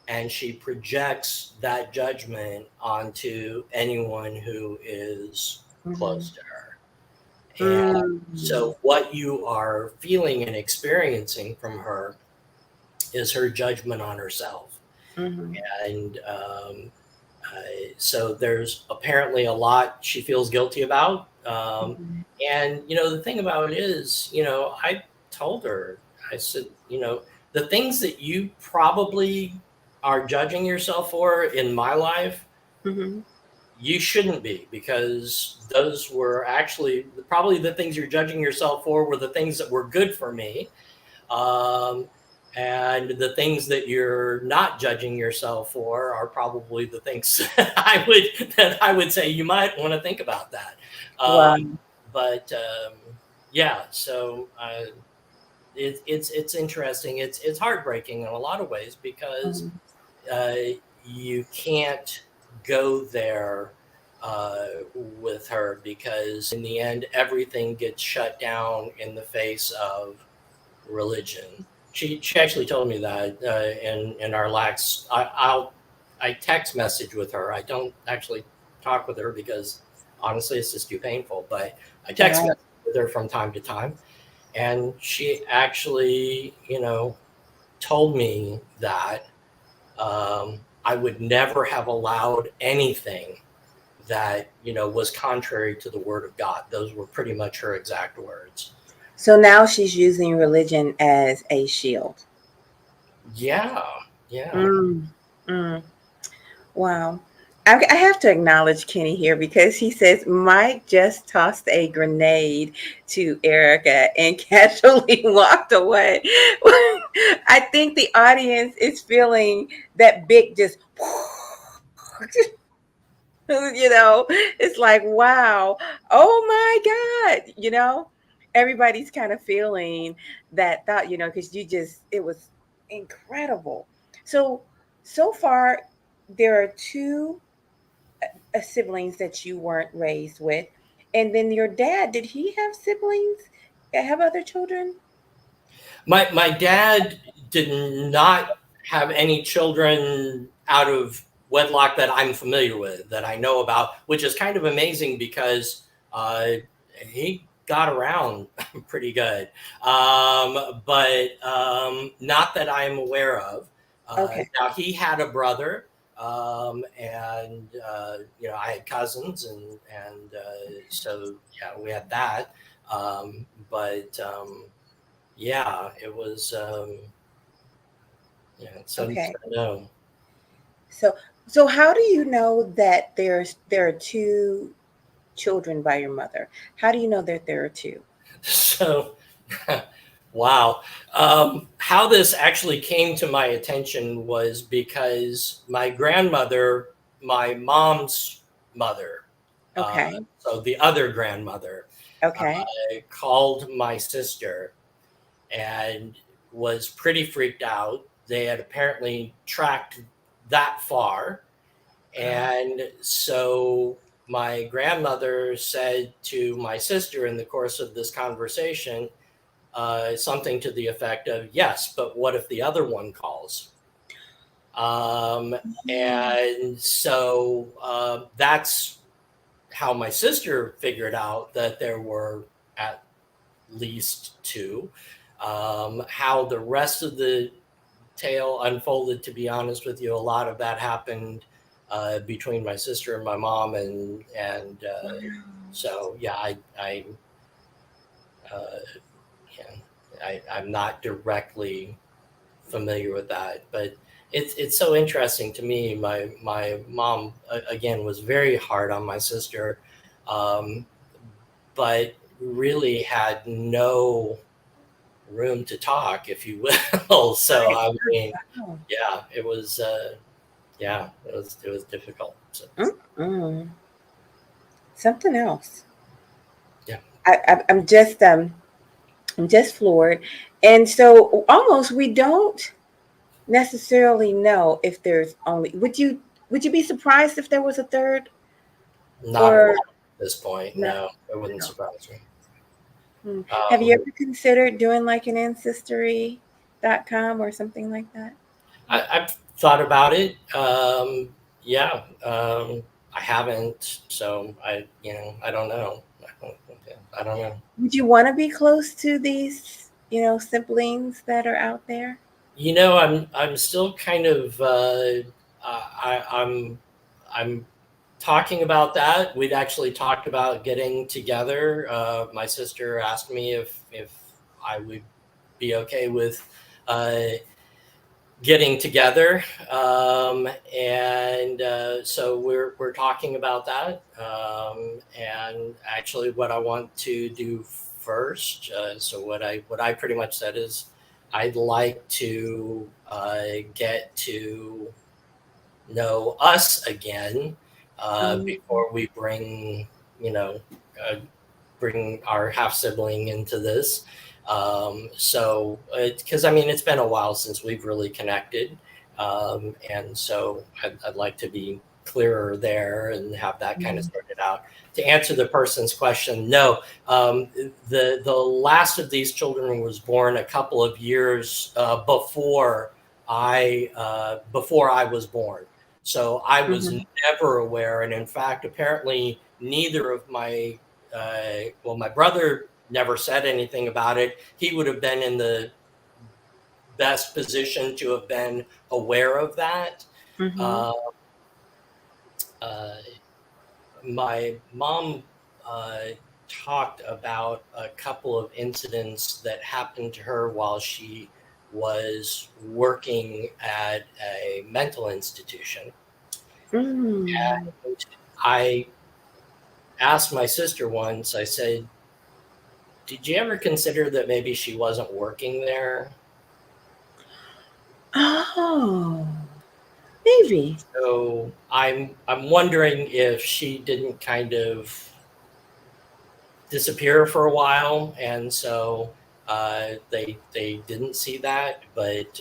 and she projects that judgment onto anyone who is close to her. And so what you are feeling and experiencing from her is her judgment on herself. And so there's apparently a lot she feels guilty about. And, the thing about it is, I told her, I said, the things that you probably are judging yourself for in my life, you shouldn't be, because those were actually probably the things you're judging yourself for were the things that were good for me. And the things that you're not judging yourself for are probably the things that I would say you might want to think about that. But yeah, so it's interesting. It's heartbreaking in a lot of ways, because you can't go there with her, because in the end everything gets shut down in the face of religion. She actually told me that in our last I text message with her. I don't actually talk with her because honestly it's just too painful, but I text message with her from time to time, and she actually told me that I would never have allowed anything that, was contrary to the word of God. Those were pretty much her exact words. So now she's using religion as a shield. Yeah. Wow. I have to acknowledge Kenny here, because he says Mike just tossed a grenade to Erica and casually walked away. I think the audience is feeling that big just it's like, wow, oh my God, everybody's kind of feeling that thought, because it was incredible. So far, there are two siblings that you weren't raised with. And then your dad, did he have siblings? Have other children? My dad did not have any children out of wedlock that I'm familiar with, that I know about, which is kind of amazing, because he got around pretty good. But not that I'm aware of. Okay. Now, he had a brother, and I had cousins, and so yeah, we had that. But yeah, it was so Okay. no. So how do you know that there are two children by your mother? How do you know that there are two? So wow. How this actually came to my attention was because my grandmother, my mom's mother, Okay. so the other grandmother, Okay. called my sister and was pretty freaked out. They had apparently tracked that far. And so my grandmother said to my sister in the course of this conversation, something to the effect of, yes, but what if the other one calls? And so that's how my sister figured out that there were at least two. How the rest of the tale unfolded, to be honest with you, a lot of that happened between my sister and my mom, and so yeah, uh, I'm not directly familiar with that, but it's so interesting to me. My mom again was very hard on my sister, but really had no room to talk, if you will. So I mean, yeah, it was it was difficult. So, Something else. yeah, I'm just floored, and so almost we don't necessarily know if there's only. Would you be surprised if there was a third? not Or at this point. no? No, it wouldn't surprise me. Have you ever considered doing like an ancestry.com or something like that? I've thought about it. Yeah, I haven't. So I don't know. I don't know. Would you want to be close to these, siblings that are out there? I'm still kind of I'm talking about that. We'd actually talked about getting together. My sister asked me if I would be okay with getting together, and so we're talking about that. And actually, what I want to do first, so what I pretty much said is, I'd like to get to know us again before we bring bring our half sibling into this. So, because I mean, it's been a while since we've really connected, and so I'd like to be clearer there and have that kind of sorted out. To answer the person's question, no, the last of these children was born a couple of years before I was born. So I was never aware, and in fact, apparently, neither of my my brother never said anything about it. He would have been in the best position to have been aware of that. My mom talked about a couple of incidents that happened to her while she was working at a mental institution. And I asked my sister once, I said, did you ever consider that maybe she wasn't working there? Oh, maybe. So I'm wondering if she didn't kind of disappear for a while, and so they didn't see that. But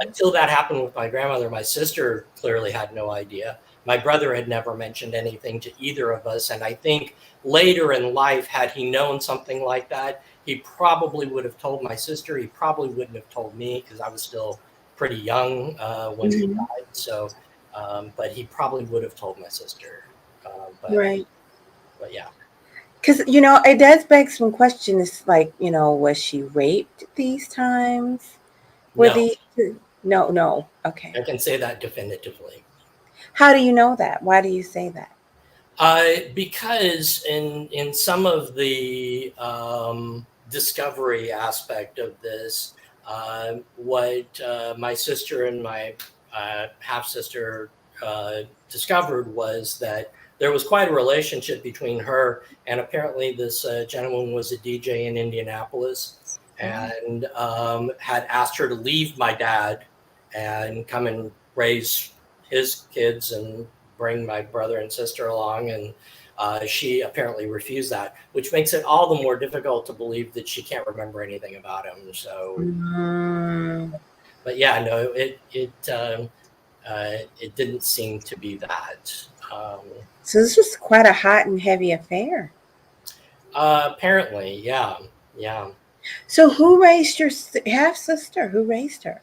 until that happened with my grandmother, my sister clearly had no idea. My brother had never mentioned anything to either of us, and I think later in life, had he known something like that, he probably would have told my sister. He probably wouldn't have told me because I was still pretty young when he died. So, but he probably would have told my sister. Right. But yeah. Because, it does beg some questions like, was she raped these times? No. Okay. I can say that definitively. How do you know that? Why do you say that? Because in some of the discovery aspect of this, what my sister and my half sister discovered was that there was quite a relationship between her and apparently this gentleman was a DJ in Indianapolis and had asked her to leave my dad and come and raise his kids and bring my brother and sister along. And she apparently refused that, which makes it all the more difficult to believe that she can't remember anything about him. So, but yeah, no, it didn't seem to be that. So this was quite a hot and heavy affair. Apparently, yeah. So who raised your half sister? Who raised her?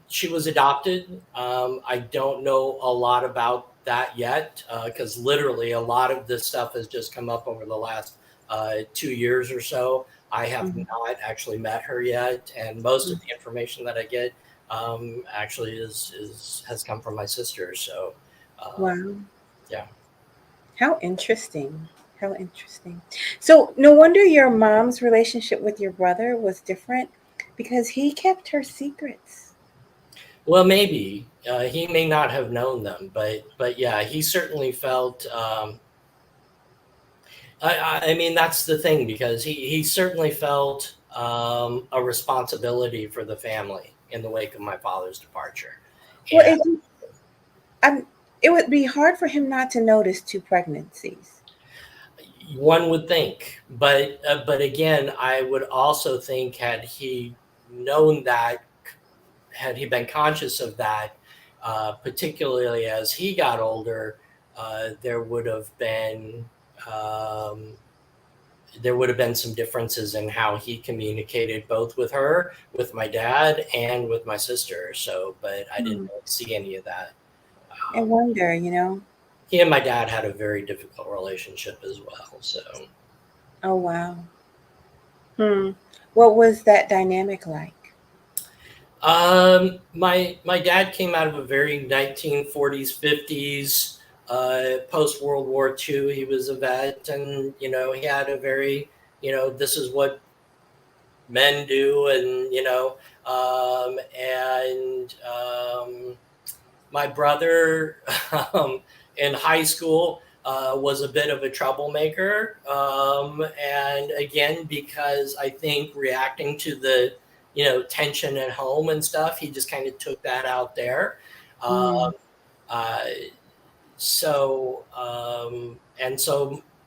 She was adopted. I don't know a lot about that yet because literally a lot of this stuff has just come up over the last 2 years or so. I have Mhm. not actually met her yet, and most of Mhm. the information that I get actually has come from my sister. So, Wow. yeah. How interesting. How interesting. So no wonder your mom's relationship with your brother was different because he kept her secrets. Well, maybe he may not have known them, but yeah, he certainly felt. I mean, that's the thing because he certainly felt a responsibility for the family in the wake of my father's departure, Well, and I'm, it would be hard for him not to notice two pregnancies. one would think, but again, I would also think had he known that, had he been conscious of that, particularly as he got older, there would have been. Um, there would have been some differences in how he communicated both with her, with my dad, and with my sister. So, but I didn't Hmm. really see any of that. I wonder. He and my dad had a very difficult relationship as well. So, Oh, wow. Hmm. What was that dynamic like? my dad came out of a very 1940s, 50s, post World War II. He was a vet, and he had a very, this is what men do, and my brother in high school was a bit of a troublemaker, and again, because I think reacting to the tension at home and stuff, he just kind of took that out there. Mm. um, uh, so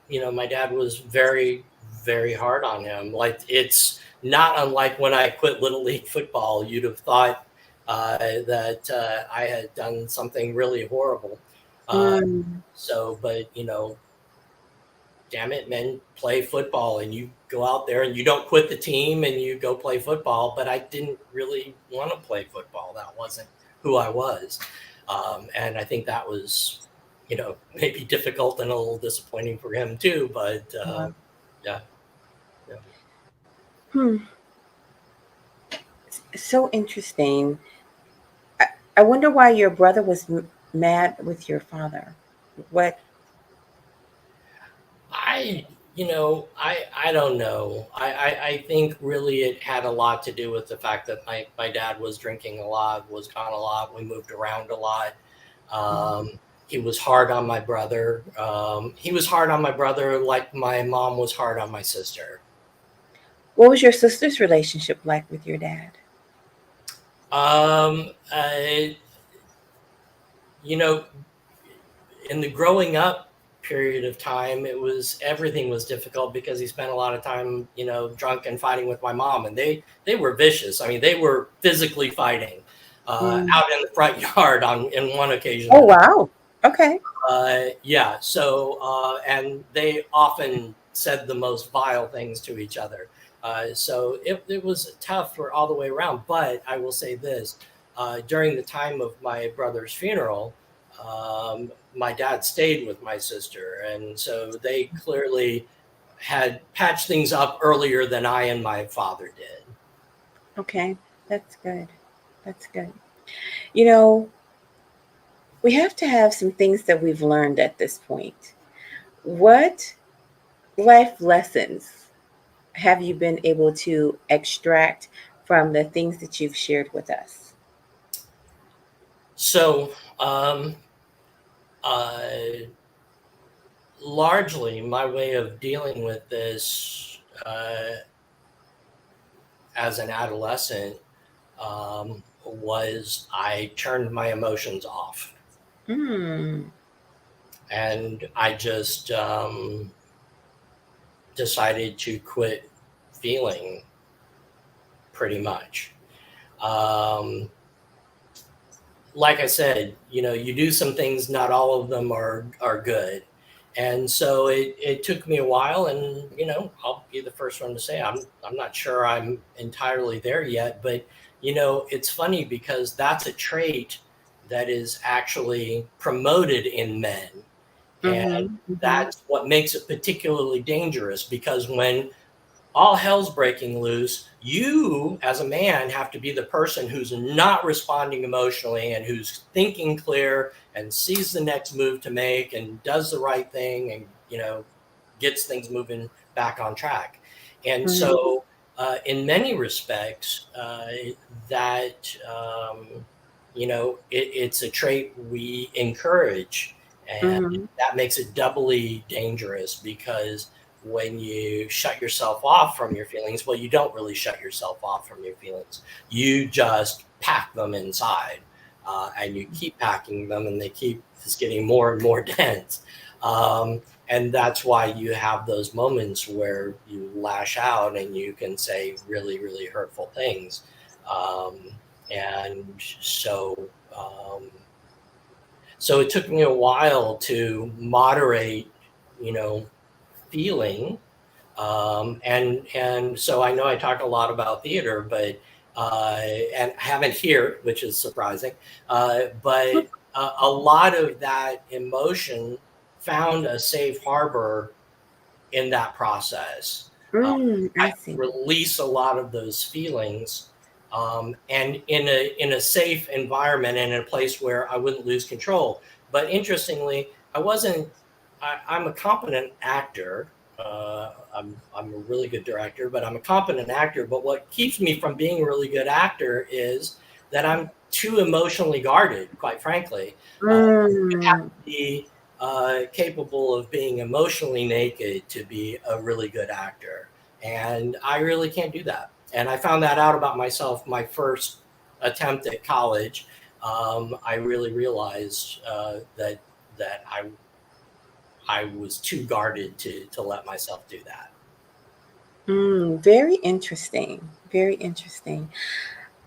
my dad was very, very hard on him. Like, it's not unlike when I quit Little League football. You'd have thought that I had done something really horrible. uh, Mm. but damn it, men play football, and you go out there and you don't quit the team and you go play football. But I didn't really want to play football. That wasn't who I was. And I think that was, maybe difficult and a little disappointing for him too. But Wow. yeah, yeah. Hmm. So interesting. I, I wonder why your brother was mad with your father. What? I, I don't know. I think really it had a lot to do with the fact that my dad was drinking a lot, was gone a lot. We moved around a lot. He was hard on my brother. He was hard on my brother like my mom was hard on my sister. What was your sister's relationship like with your dad? I, you know, in the growing up period of time, everything was difficult because he spent a lot of time, drunk and fighting with my mom, and they were vicious. I mean, they were physically fighting Mm. out in the front yard on in one occasion. Oh, wow. Okay. Yeah. So, and they often said the most vile things to each other. So it was tough for all the way around. But I will say this: during the time of my brother's funeral, my dad stayed with my sister, and so they clearly had patched things up earlier than I and my father did. Okay. That's good. That's good. You know, we have to have some things that we've learned at this point. What life lessons have you been able to extract from the things that you've shared with us? So, uh, largely, my way of dealing with this as an adolescent was I turned my emotions off, Mm. and I just decided to quit feeling pretty much. Um, like I said, you do some things, not all of them are good. And so it took me a while, and I'll be the first one to say I'm not sure I'm entirely there yet. But it's funny because that's a trait that is actually promoted in men, and that's what makes it particularly dangerous, because when all hell's breaking loose, you as a man have to be the person who's not responding emotionally and who's thinking clear and sees the next move to make and does the right thing and gets things moving back on track. And so in many respects, that it's a trait we encourage, and that makes it doubly dangerous, because when you shut yourself off from your feelings, well, you don't really shut yourself off from your feelings. You just pack them inside, and you keep packing them, and they keep just getting more and more dense. And that's why you have those moments where you lash out and you can say really, really hurtful things. And so it took me a while to moderate, feeling. And so I know I talk a lot about theater, but and haven't here, which is surprising. But a lot of that emotion found a safe harbor in that process. I see. release a lot of those feelings, and in a safe environment and in a place where I wouldn't lose control. But interestingly, I'm a competent actor. I'm a really good director, but I'm a competent actor. But what keeps me from being a really good actor is that I'm too emotionally guarded, quite frankly. You have to be capable of being emotionally naked to be a really good actor. And I really can't do that. And I found that out about myself my first attempt at college. I really realized that I was too guarded to let myself do that. Very interesting. Very interesting.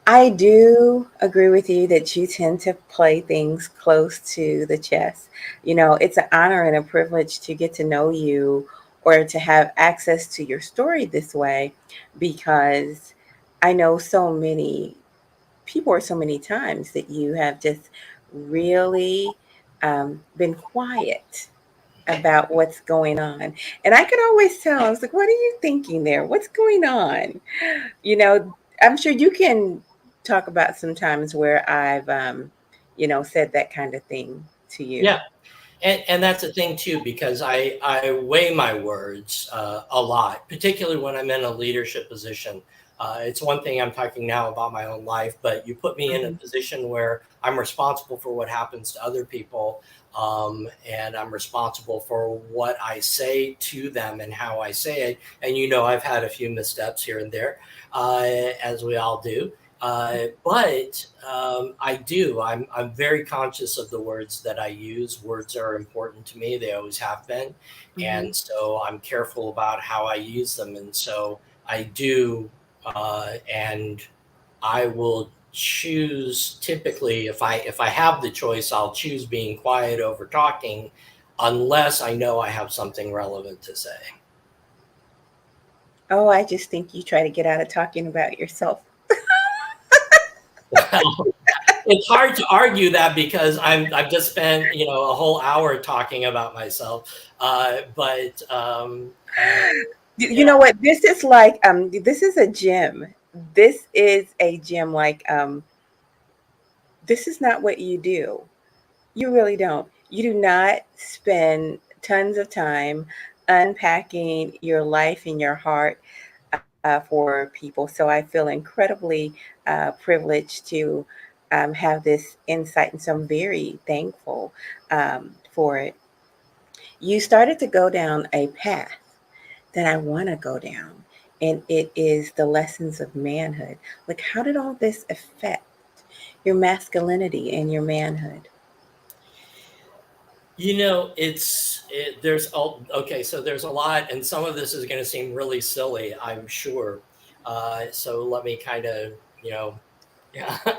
I do agree with you that you tend to play things close to the chest. It's an honor and a privilege to get to know you or to have access to your story this way, because I know so many people, or so many times that you have just really been quiet about what's going on. And I could always tell, I was like, what are you thinking there? What's going on? I'm sure you can talk about some times where I've, said that kind of thing to you. Yeah. And that's the thing too, because I weigh my words a lot, particularly when I'm in a leadership position. It's one thing I'm talking now about my own life, but you put me in a position where I'm responsible for what happens to other people, and I'm responsible for what I say to them and how I say it. And I've had a few missteps here and there, as we all do. But I'm very conscious of the words that I use. Words are important to me. They always have been. And so I'm careful about how I use them. And so I do, and I will choose, typically, if I have the choice, I'll choose being quiet over talking, unless I know I have something relevant to say. Oh, I just think you try to get out of talking about yourself. Well, it's hard to argue that, because I've just spent a whole hour talking about myself. But You know what? This is like this is a gym. This is a gym. Like this is not what you do. You really don't. You do not spend tons of time unpacking your life and your heart for people. So I feel incredibly privileged to have this insight, and so I'm very thankful for it. You started to go down a path that I want to go down, and it is the lessons of manhood. Like, how did all this affect your masculinity and your manhood? Okay, so there's a lot, and some of this is going to seem really silly, I'm sure. So let me kind of,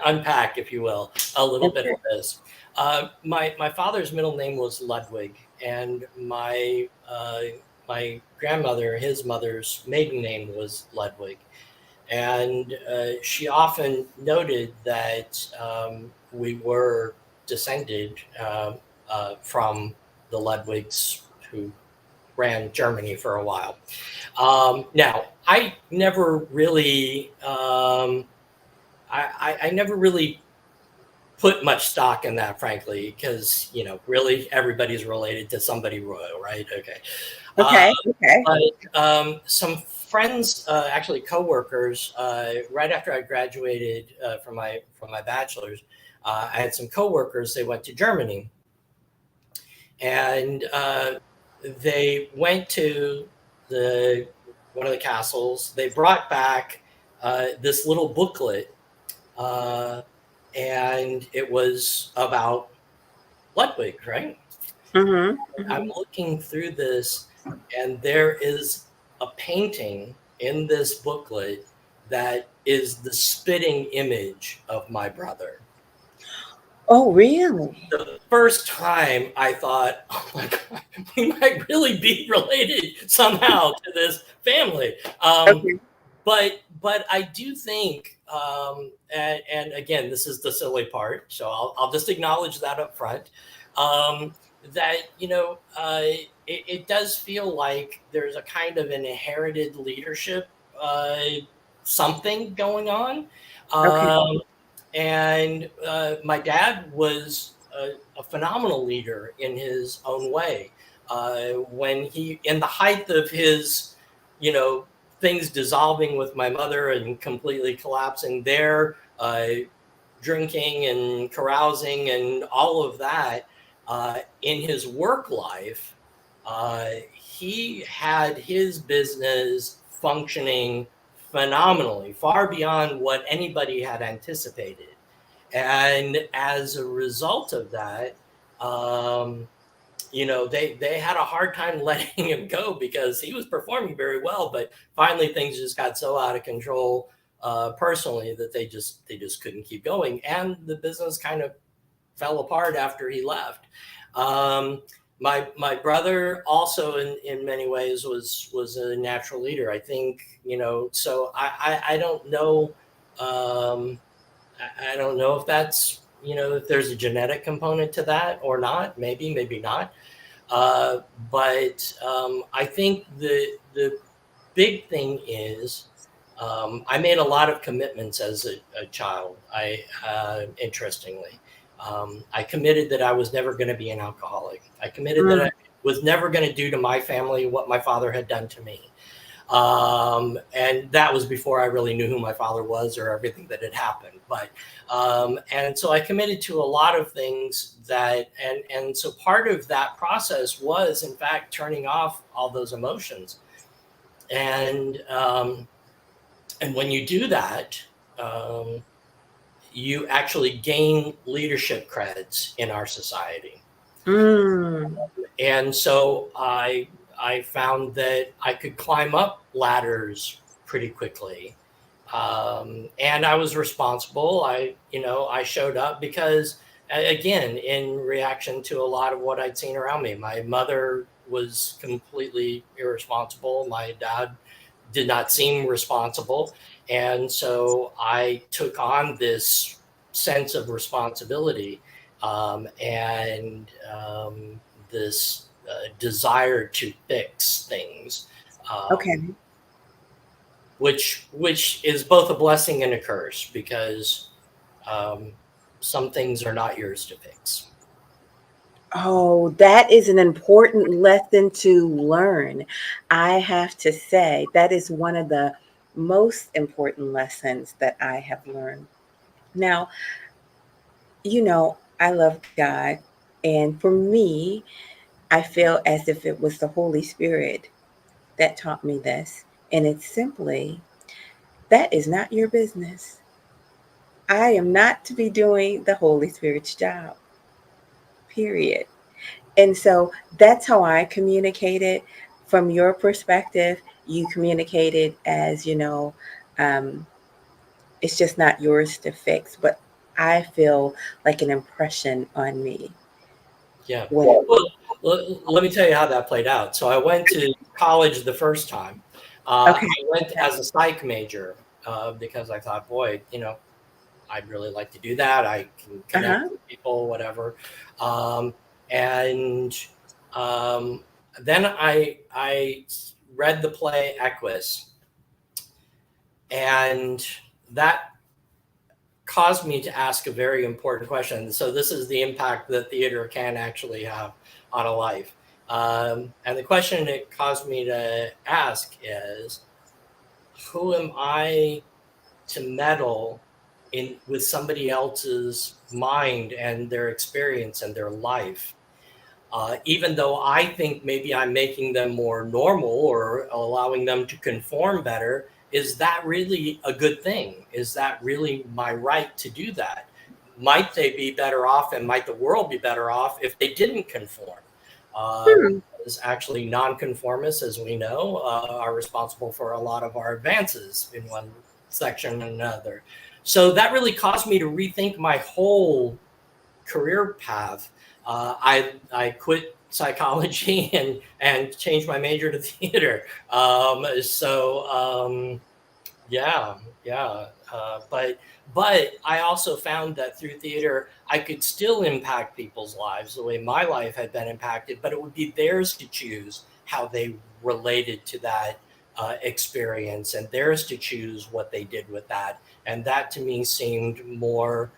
unpack, if you will, a little bit of this. My father's middle name was Ludwig, and my my grandmother, his mother's maiden name was Ludwig, and she often noted that we were descended from the Ludwigs who ran Germany for a while. Now, I never really, I never really put much stock in that, frankly, because really everybody's related to somebody royal, right? Okay. Okay. Okay. But some friends, actually coworkers, right after I graduated from my bachelor's, I had some coworkers. They went to Germany, and they went to one of the castles. They brought back this little booklet, and it was about Ludwig, right? Mm-hmm. I'm looking through this, and there is a painting in this booklet that is the spitting image of my brother. Oh, really? The first time I thought, oh my God, we might really be related somehow to this family. Okay. But I do think, and again, this is the silly part, so I'll just acknowledge that up front. That it does feel like there's a kind of an inherited leadership something going on. Okay. And my dad was a phenomenal leader in his own way. When he, in the height of his, things dissolving with my mother and completely collapsing there, drinking and carousing and all of that, in his work life, he had his business functioning phenomenally, far beyond what anybody had anticipated. And as a result of that, they had a hard time letting him go because he was performing very well, but finally things just got so out of control personally that they just couldn't keep going, and the business kind of fell apart after he left. My brother also in many ways was a natural leader. I think, so I don't know. I don't know if that's, if there's a genetic component to that or not. Maybe not. But I think the big thing is, I made a lot of commitments as a child. Interestingly, I committed that I was never going to be an alcoholic. I committed that I was never going to do to my family what my father had done to me. And that was before I really knew who my father was or everything that had happened. But, and so I committed to a lot of things that, and so part of that process was in fact turning off all those emotions. And when you do that, you actually gain leadership creds in our society. And so I found that I could climb up ladders pretty quickly. And I was responsible. I showed up because, again, in reaction to a lot of what I'd seen around me. My mother was completely irresponsible. My dad did not seem responsible. And so I took on this sense of responsibility and this desire to fix things. Okay. Which is both a blessing and a curse, because some things are not yours to fix. Oh, that is an important lesson to learn. I have to say, that is one of the most important lessons that I have learned. Now, I love God. And for me, I feel as if it was the Holy Spirit that taught me this. And it's simply, that is not your business. I am not to be doing the Holy Spirit's job, period. And so that's how I communicated. From your perspective, you communicated as, it's just not yours to fix, but I feel like an impression on me. Yeah. Well, Well, let me tell you how that played out. So I went to college the first time. Okay. I went as a psych major because I thought, boy, I'd really like to do that. I can connect with people, whatever. And then I read the play 𝐓𝐡𝐫𝐞𝐞, and that caused me to ask a very important question. So this is the impact that theater can actually have on a life. And the question it caused me to ask is, who am I to meddle with somebody else's mind and their experience and their life? Even though I think maybe I'm making them more normal or allowing them to conform better, is that really a good thing? Is that really my right to do that? Might they be better off, and might the world be better off if they didn't conform? Because actually nonconformists, as we know, are responsible for a lot of our advances in one section and another. So that really caused me to rethink my whole career path. I quit psychology and changed my major to theater. But I also found that through theater, I could still impact people's lives the way my life had been impacted, but it would be theirs to choose how they related to that experience, and theirs to choose what they did with that. And that to me seemed more,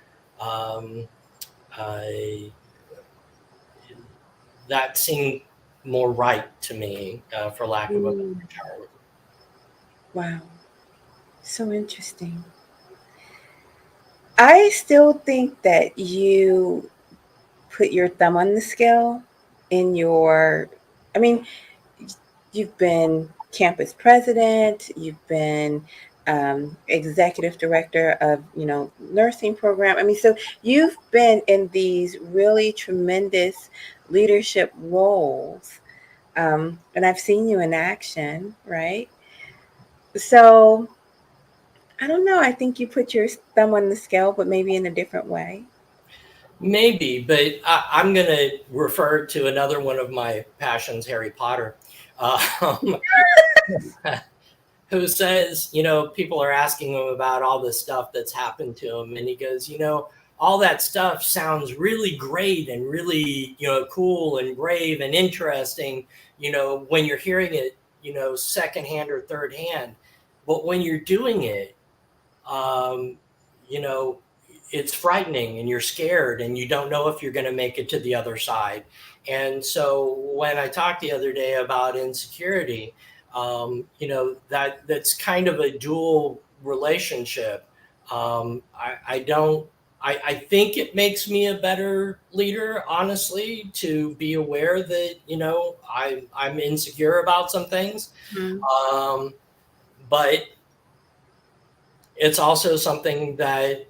that seemed more right to me, for lack of a better term. Wow. So interesting. I still think that you put your thumb on the scale in your, I mean, you've been campus president, you've been executive director of, nursing program. I mean, so you've been in these really tremendous leadership roles. And I've seen you in action, right? So I don't know. I think you put your thumb on the scale, but maybe in a different way. Maybe, but I'm going to refer to another one of my passions, Harry Potter, who says, people are asking him about all the stuff that's happened to him. And he goes, all that stuff sounds really great and really, cool and brave and interesting, when you're hearing it, secondhand or third hand. But when you're doing it, it's frightening and you're scared and you don't know if you're going to make it to the other side. And so when I talked the other day about insecurity, that's kind of a dual relationship. I think it makes me a better leader, honestly, to be aware that, I'm insecure about some things. But it's also something that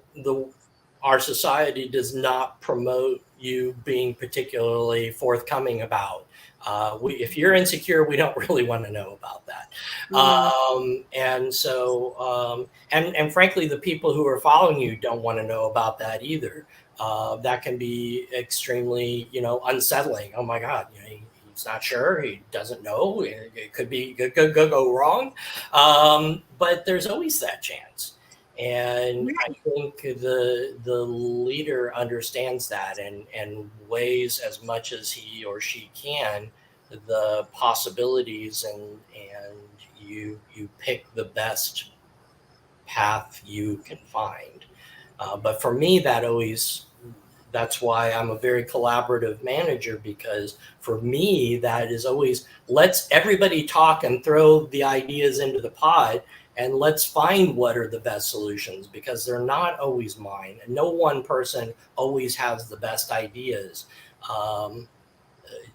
our society does not promote you being particularly forthcoming about. If you're insecure, we don't really want to know about that. And so, and frankly, the people who are following you don't want to know about that either. That can be extremely, unsettling. Oh my God, he's not sure. He doesn't know. It could go wrong. But there's always that chance. And I think the leader understands that and weighs as much as he or she can the possibilities, and you pick the best path you can find. But for me, that's why I'm a very collaborative manager, because for me, that is always, let's everybody talk and throw the ideas into the pot. And let's find what are the best solutions, because they're not always mine. No one person always has the best ideas.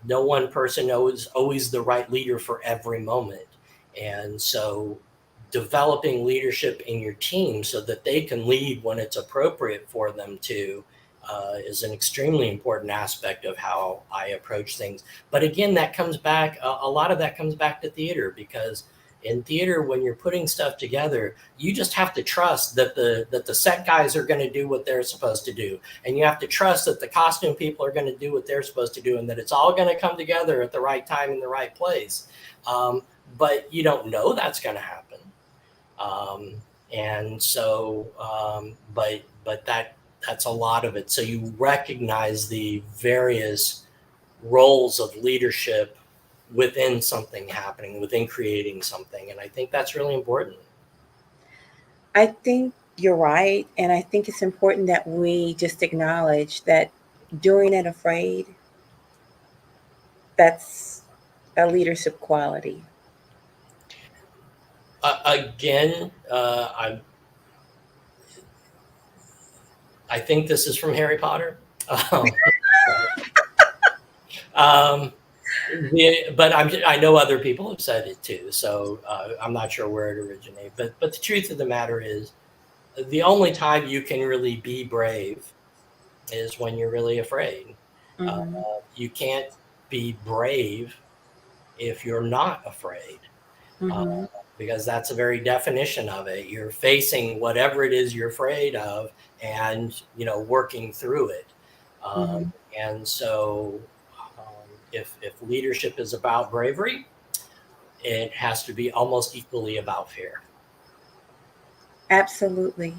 No one person is always the right leader for every moment. And so developing leadership in your team so that they can lead when it's appropriate for them to is an extremely important aspect of how I approach things. But again, that comes back, a lot of that comes back to theater, because In theater, when you're putting stuff together, you just have to trust that the set guys are going to do what they're supposed to do. And you have to trust that the costume people are going to do what they're supposed to do, and that it's all going to come together at the right time in the right place. But you don't know that's going to happen. And so, but that's a lot of it. So you recognize the various roles of leadership within something happening, within creating something. And I think that's really important. I think you're right. And I think it's important that we just acknowledge that doing it afraid, that's a leadership quality. Again, I think this is from Harry Potter. But I know other people have said it too, so I'm not sure where it originated. But the truth of the matter is, the only time you can really be brave is when you're really afraid. Mm-hmm. You can't be brave if you're not afraid, Mm-hmm. because that's the very definition of it. You're facing whatever it is you're afraid of, and working through it. Mm-hmm. And so, if leadership is about bravery, it has to be almost equally about fear. Absolutely.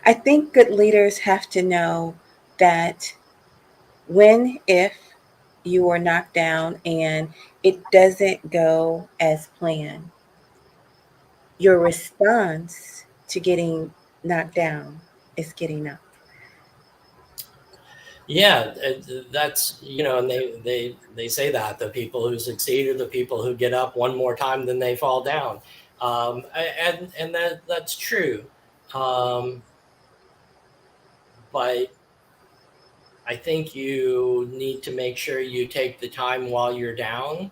I think good leaders have to know that if you are knocked down and it doesn't go as planned, your response to getting knocked down is getting up. Yeah, that's and they say that the people who succeed are the people who get up one more time than they fall down, and that's true, but I think you need to make sure you take the time while you're down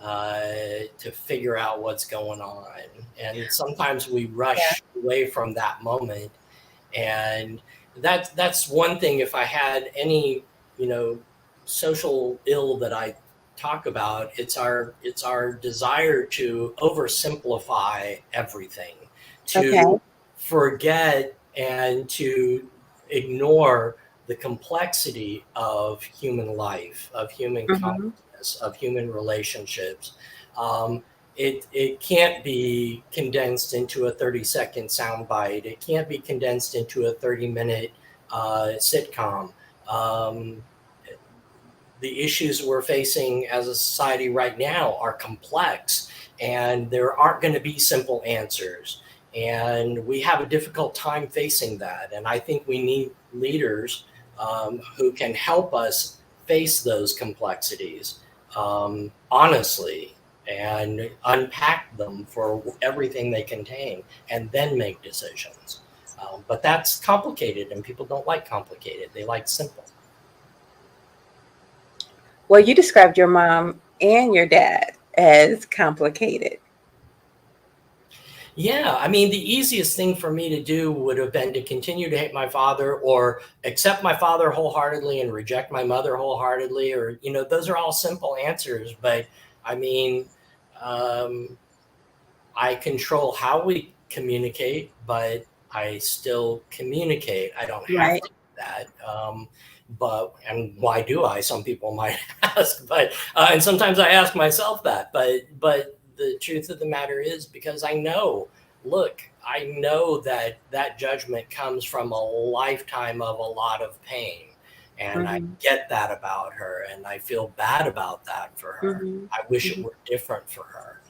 to figure out what's going on, and sometimes we rush away from that moment. And that's one thing. If I had any, social ill that I talk about, it's our desire to oversimplify everything, to forget and to ignore the complexity of human life, of human consciousness, of human relationships. It can't be condensed into a 30-second soundbite. It can't be condensed into a 30-minute sitcom. The issues we're facing as a society right now are complex, and there aren't going to be simple answers. And we have a difficult time facing that. And I think we need leaders who can help us face those complexities honestly, and unpack them for everything they contain, and then make decisions. But that's complicated, and people don't like complicated. They like simple. Well, you described your mom and your dad as complicated. Yeah, I mean, the easiest thing for me to do would have been to continue to hate my father, or accept my father wholeheartedly and reject my mother wholeheartedly, or, those are all simple answers. But I mean, I control how we communicate, but I still communicate. I don't have to do that. And why do I? Some people might ask, but and sometimes I ask myself that. But the truth of the matter is, because I know that judgment comes from a lifetime of a lot of pain. And I get that about her, and I feel bad about that for her. I wish it were different for her.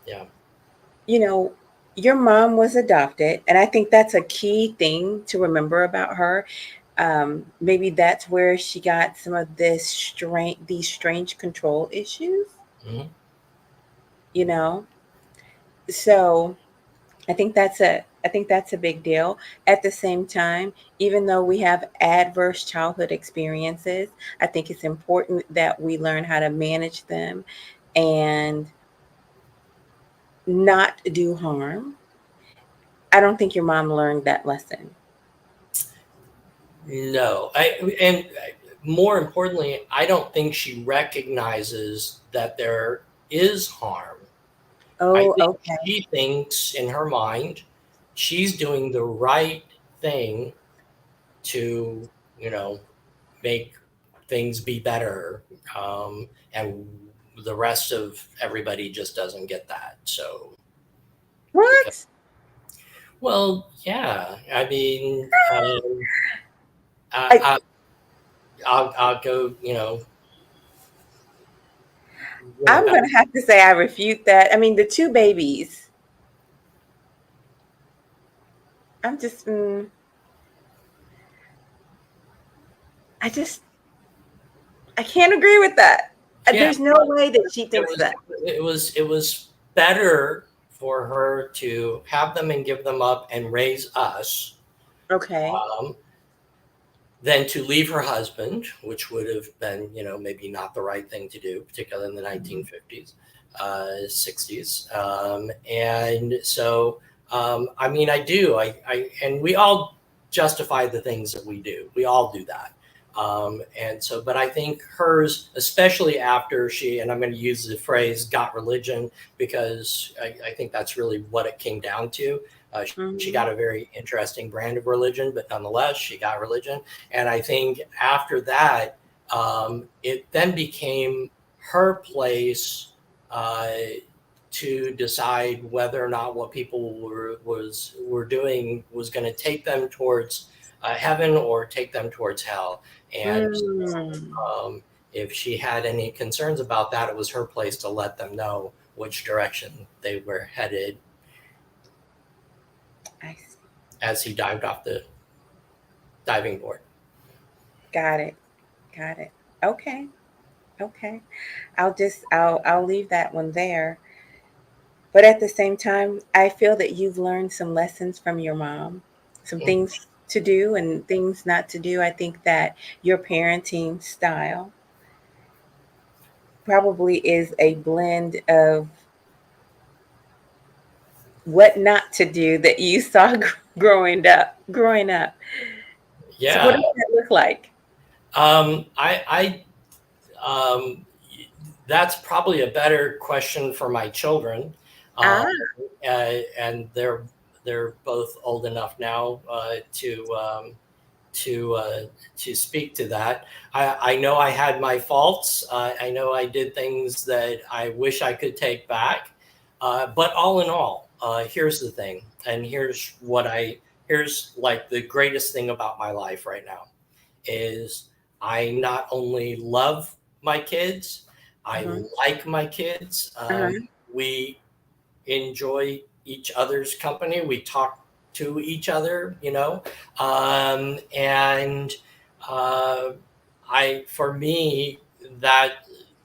Yeah. Your mom was adopted, and I think that's a key thing to remember about her. Maybe that's where she got some of these strange control issues. Mm-hmm. So I think that's a big deal. At the same time, even though we have adverse childhood experiences, I think it's important that we learn how to manage them and not do harm. I don't think your mom learned that lesson. No, and more importantly, I don't think she recognizes that there is harm I Oh, think okay. she thinks in her mind she's doing the right thing to, make things be better. And the rest of everybody just doesn't get that. So, because, What? well, yeah, I mean, I, I, I'll go, I'm that, going to have to say I refute that. I mean, the two babies. I'm just, I just, I can't agree with that. yeah, There's no way that she it thinks was, that. it was better for her to have them and give them up and raise us, Okay. um, than to leave her husband, which would have been, maybe not the right thing to do, particularly in the 1950s, 60s. And so, I mean, and we all justify the things that we do. We all do that. And so, but I think hers, especially after and I'm going to use the phrase got religion, because I think that's really what it came down to. She got a very interesting brand of religion, but nonetheless, she got religion. And I think after that, it then became her place to decide whether or not what people were doing was going to take them towards heaven or take them towards hell. And Mm, if she had any concerns about that, it was her place to let them know which direction they were headed I see. as he dived off the diving board. Got it. Got it. Okay. Okay. I'll leave that one there. But at the same time, I feel that you've learned some lessons from your mom, some Mm. things to do and things not to do. I think that your parenting style probably is a blend of what not to do that you saw growing up. So what Yeah. does that look like? I um, that's probably a better question for my children, Ah, um, and they're both old enough now to speak to that. I know I had my faults. I know I did things that I wish I could take back. But all in all, here's the thing, and here's like the greatest thing about my life right now is I not only love my kids, I uh-huh, like my kids. uh-huh. We enjoy each other's company. We talk to each other, and for me, that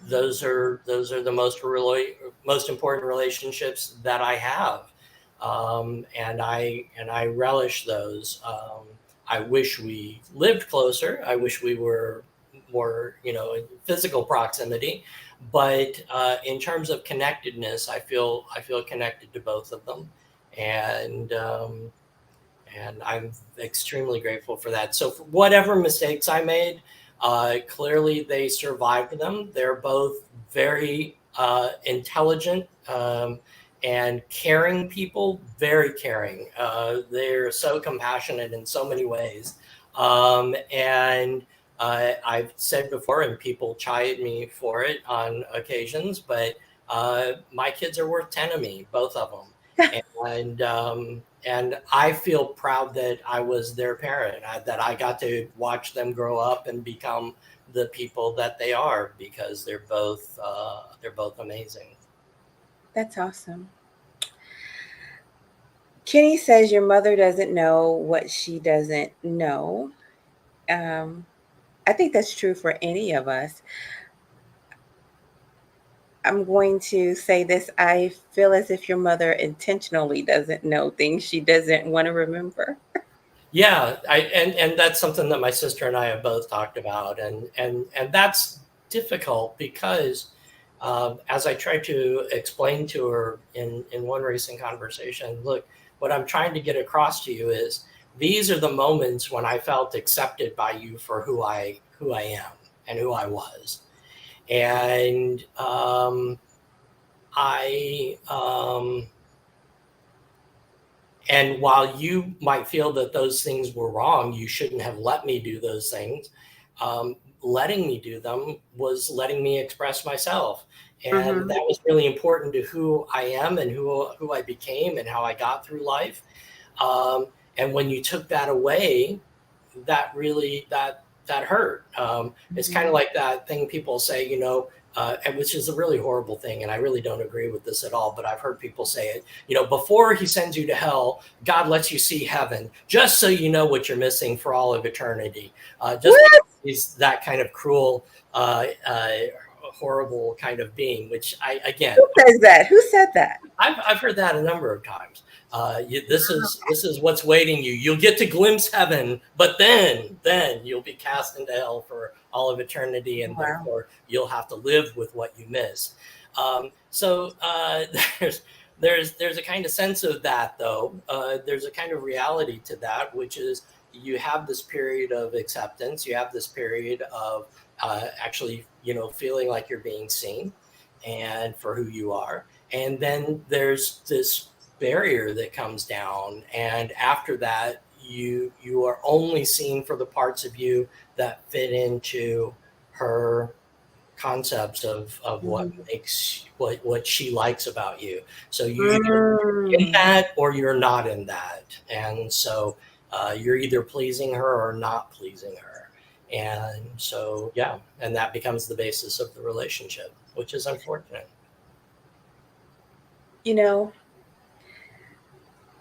those are the most important relationships that I have, and I relish those. I wish we lived closer. I wish we were more, in physical proximity. But in terms of connectedness, I feel connected to both of them, and I'm extremely grateful for that. So, for whatever mistakes I made, clearly they survived them. They're both very intelligent. And caring people, very caring. They're so compassionate in so many ways. And I've said before, and people chide me for it on occasions, but my kids are worth 10 of me, both of them. And I feel proud that I was their parent, that I got to watch them grow up and become the people that they are, because they're both amazing. That's awesome. Kenny says your mother doesn't know what she doesn't know. Um, I think that's true for any of us. I'm going to say this. I feel as if your mother intentionally doesn't know things she doesn't want to remember. Yeah, and that's something that my sister and I have both talked about, and that's difficult because as I tried to explain to her in one recent conversation, look, what I'm trying to get across to you is these are the moments when I felt accepted by you for who I am and who I was, and I and while you might feel that those things were wrong, you shouldn't have let me do those things. Letting me do them was letting me express myself. And Mm-hmm. that was really important to who I am and who I became and how I got through life. Um, and when you took that away, that really, that hurt. It's kind of Mm-hmm. like that thing people say, and which is a really horrible thing. And I really don't agree with this at all, but I've heard people say it, before he sends you to hell, God lets you see heaven, just so you know what you're missing for all of eternity. Just What? because he's that kind of cruel, horrible kind of being, which Who says that? Who said that? I've heard that a number of times. This is what's waiting you. You'll get to glimpse heaven, but then you'll be cast into hell for all of eternity, and Wow. therefore you'll have to live with what you miss. So there's there's a kind of sense of that, though. There's a kind of reality to that, which is you have this period of acceptance. You have this period of actually, feeling like you're being seen, and for who you are. And then there's this barrier that comes down, and after that you are only seen for the parts of you that fit into her concepts of what Mm-hmm. makes what she likes about you. So you either in Mm. that or you're not in that, and so you're either pleasing her or not pleasing her. And so yeah, and that becomes the basis of the relationship, which is unfortunate. You know,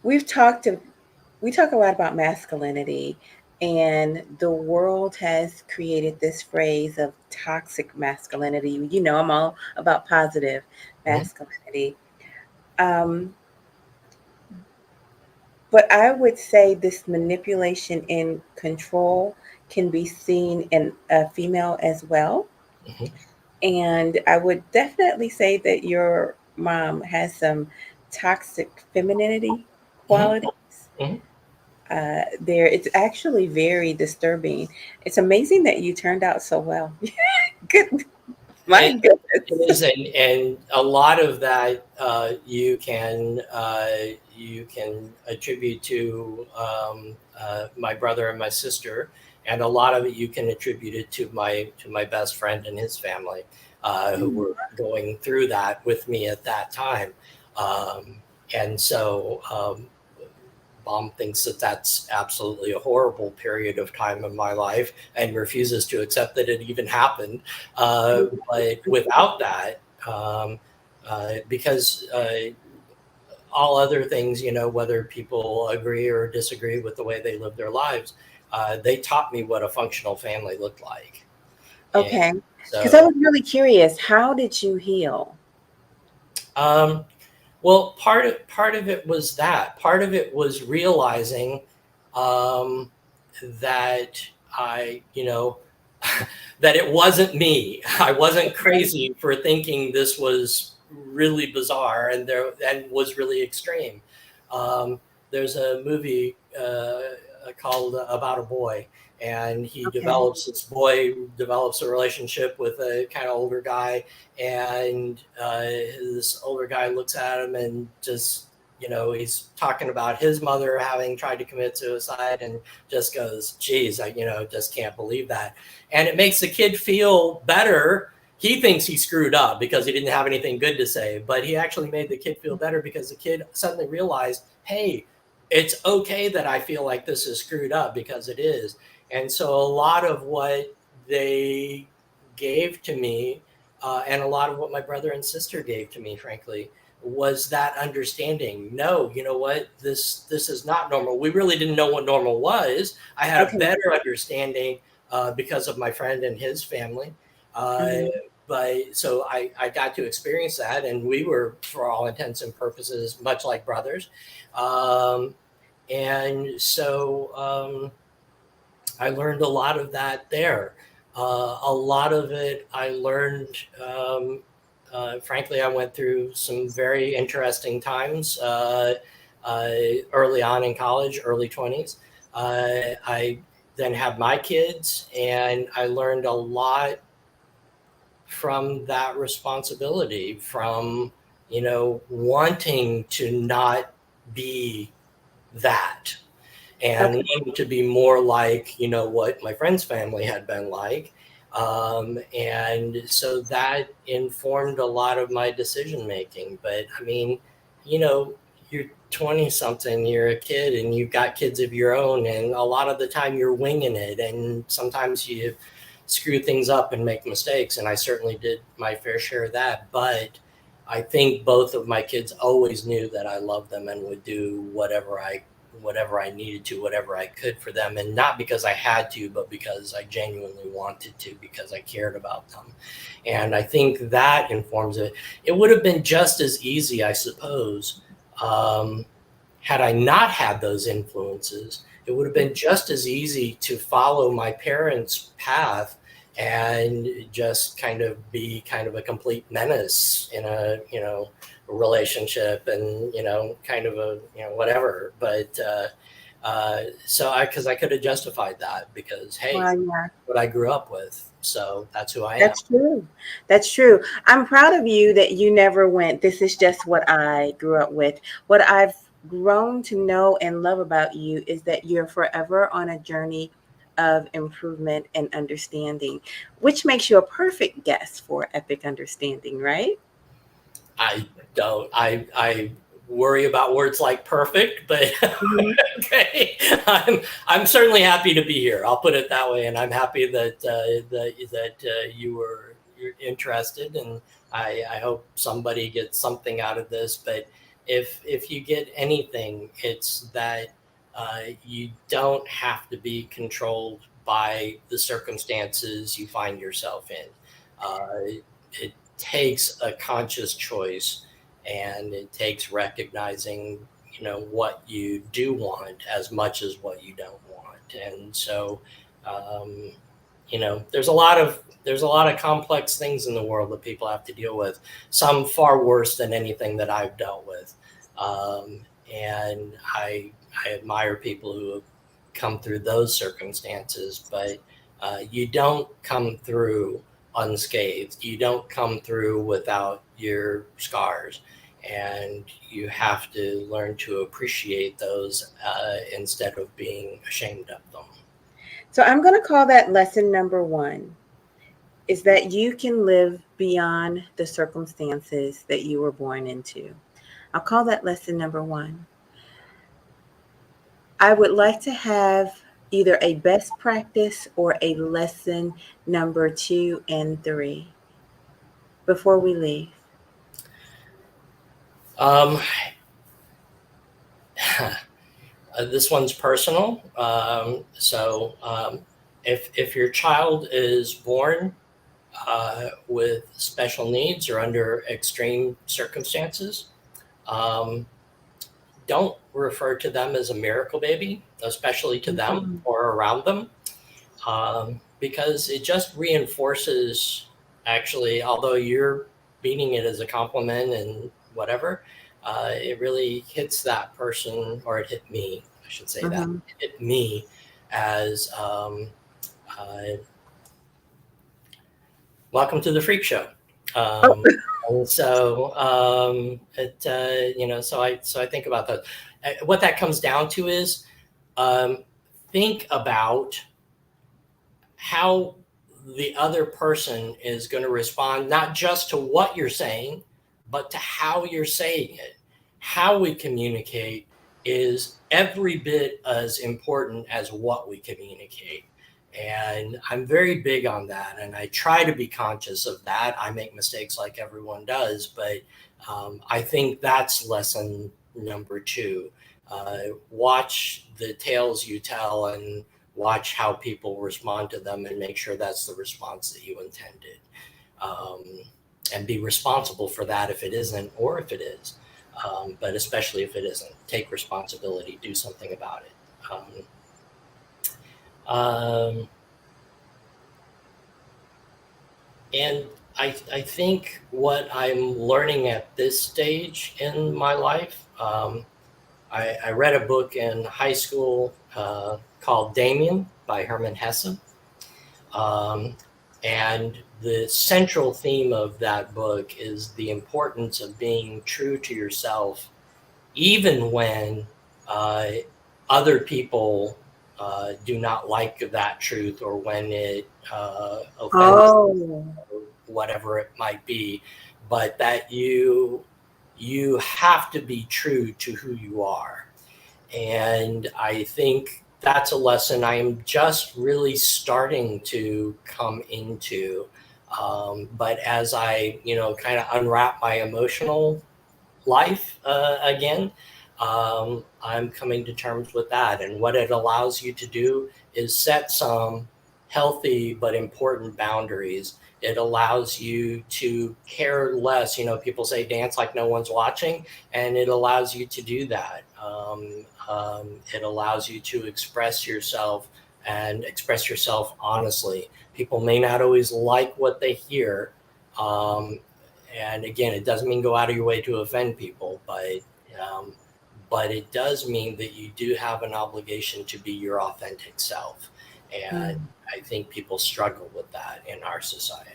we've talked to we talk a lot about masculinity, and the world has created this phrase of toxic masculinity. I'm all about positive Mhm. masculinity. Um, but I would say this manipulation and control can be seen in a female as well. Mhm. And I would definitely say that your mom has some toxic femininity Mhm. qualities. Mhm. There, it's actually very disturbing. It's amazing that you turned out so well. Good, my It, it goodness. is, and a lot of that you can attribute to my brother and my sister, and a lot of it you can attribute it to my best friend and his family, who were going through that with me at that time, and so. Mom thinks that that's absolutely a horrible period of time in my life and refuses to accept that it even happened. But without that, because all other things, whether people agree or disagree with the way they live their lives, they taught me what a functional family looked like. And Okay, because I so, was really curious. How did you heal? um, well, part of it was that. Part of it was realizing um, that I, that it wasn't me. I wasn't crazy for thinking this was really bizarre and was really extreme. Um, there's a movie called About a Boy, and Okay. this boy develops a relationship with a kind of older guy, and this older guy looks at him and just, he's talking about his mother having tried to commit suicide, and just goes, geez, I, just can't believe that. And it makes the kid feel better. He thinks he screwed up because he didn't have anything good to say, but he actually made the kid feel better because the kid suddenly realized, hey, it's okay that I feel like this is screwed up, because it is. And so a lot of what they gave to me, and a lot of what my brother and sister gave to me, frankly, was that understanding. No, you know what? This is not normal. We really didn't know what normal was. I had a Okay. better understanding because of my friend and his family. Uh, Mhm. but so I got to experience that, and we were, for all intents and purposes, much like brothers. Um, and so I learned a lot of that there. A lot of it I learned, frankly, I went through some very interesting times early on in college, early 20s. I then had my kids, and I learned a lot from that responsibility, from wanting to not be that, and Okay. wanting to be more like, what my friend's family had been like. And so that informed a lot of my decision making. But I mean, you're 20 something, you're a kid and you've got kids of your own. And a lot of the time you're winging it. And sometimes you screw things up and make mistakes. And I certainly did my fair share of that. But I think both of my kids always knew that I loved them and would do whatever I needed to, whatever I could for them. And not because I had to, but because I genuinely wanted to, because I cared about them. And I think that informs it. It would have been just as easy, I suppose, had I not had those influences. It would have been just as easy to follow my parents' path and just kind of be kind of a complete menace in a relationship, and kind of a whatever. But because I could have justified that, because hey, Well, yeah. what I grew up with, so that's who I am. That's true. That's true. I'm proud of you that you never went, this is just what I grew up with. What I've grown to know and love about you is that you're forever on a journey of improvement and understanding, which makes you a perfect guest for Epic Understanding, right? I don't. I worry about words like perfect, but Mhm. okay. I'm certainly happy to be here. I'll put it that way, and I'm happy that you're interested, and I hope somebody gets something out of this. But if you get anything, it's that you don't have to be controlled by the circumstances you find yourself in. It takes a conscious choice, and it takes recognizing what you do want as much as what you don't want. And so there's a lot of complex things in the world that people have to deal with, some far worse than anything that I've dealt with. And I admire people who have come through those circumstances, but you don't come through unscathed. You don't come through without your scars, and you have to learn to appreciate those instead of being ashamed of them. So I'm going to call that lesson number one, is that you can live beyond the circumstances that you were born into. I'll call that lesson number one. I would like to have either a best practice or a lesson number 2 and 3 before we leave. This one's personal. If your child is born with special needs or under extreme circumstances, don't refer to them as a miracle baby, especially to them or around them, because it just reinforces, actually, although you're meaning it as a compliment and whatever, it really hits that person, or it hit me, I should say that, it hit me as welcome to the freak show. And so so I think about that. What that comes down to is think about how the other person is going to respond, not just to what you're saying, but to how you're saying it. How we communicate is every bit as important as what we communicate. And I'm very big on that, and I try to be conscious of that. I make mistakes like everyone does, but I think that's lesson number 2. Watch the tales you tell, and watch how people respond to them, and make sure that's the response that you intended. And be responsible for that if it isn't, or if it is. But especially if it isn't, take responsibility, do something about it. And I think what I'm learning at this stage in my life, I read a book in high school called Damien by Hermann Hesse. And the central theme of that book is the importance of being true to yourself, even when other people do not like that truth, or when it offends whatever it might be, but that you have to be true to who you are. And I think that's a lesson I am just really starting to come into. But as I, kind of unwrap my emotional life again, I'm coming to terms with that. And what it allows you to do is set some healthy but important boundaries. It allows you to care less. People say dance like no one's watching, and it allows you to do that. It allows you to express yourself, and express yourself honestly. People may not always like what they hear. And again, it doesn't mean go out of your way to offend people, but it does mean that you do have an obligation to be your authentic self. And I think people struggle with that in our society.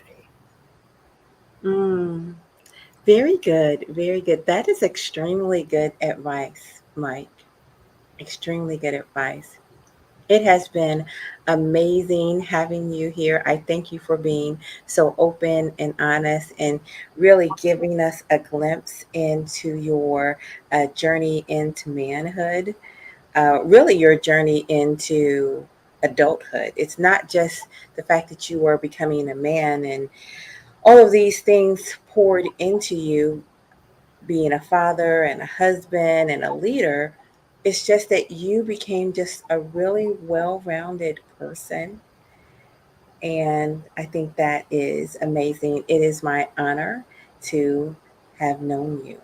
Very good. Very good. That is extremely good advice, Mike. Extremely good advice. It has been amazing having you here. I thank you for being so open and honest, and really giving us a glimpse into your journey into manhood, really your journey into adulthood. It's not just the fact that you are becoming a man and all of these things poured into you, being a father and a husband and a leader. It's just that you became just a really well-rounded person. And I think that is amazing. It is my honor to have known you.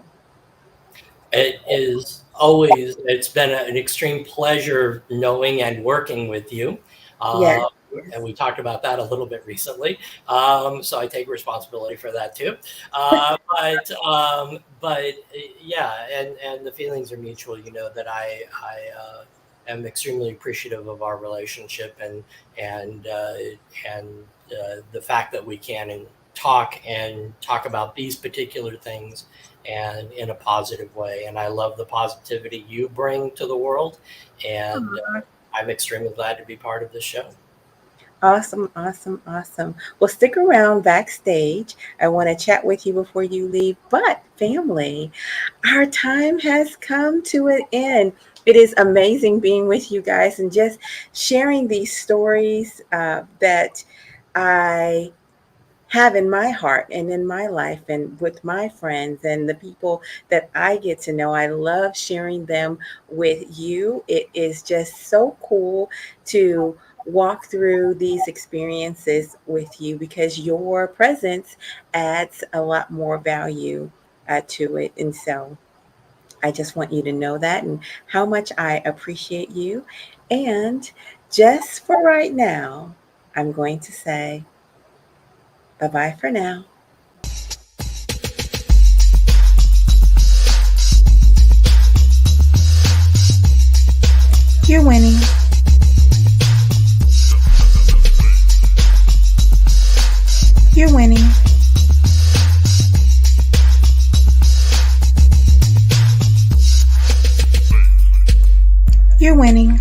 It's been an extreme pleasure knowing and working with you. Yes. And we talked about that a little bit recently. So I take responsibility for that too. But yeah, and the feelings are mutual. That I am extremely appreciative of our relationship, and the fact that we can talk about these particular things, and in a positive way. And I love the positivity you bring to the world, and I'm extremely glad to be part of this show. Awesome, awesome, awesome. Well, stick around backstage. I want to chat with you before you leave. But family, our time has come to an end. It is amazing being with you guys and just sharing these stories that I have in my heart and in my life and with my friends and the people that I get to know. I love sharing them with you. It is just so cool to walk through these experiences with you, because your presence adds a lot more value to it. And so I just want you to know that, and how much I appreciate you. And just for right now, I'm going to say bye-bye for now. You're winning. You're winning. You're winning.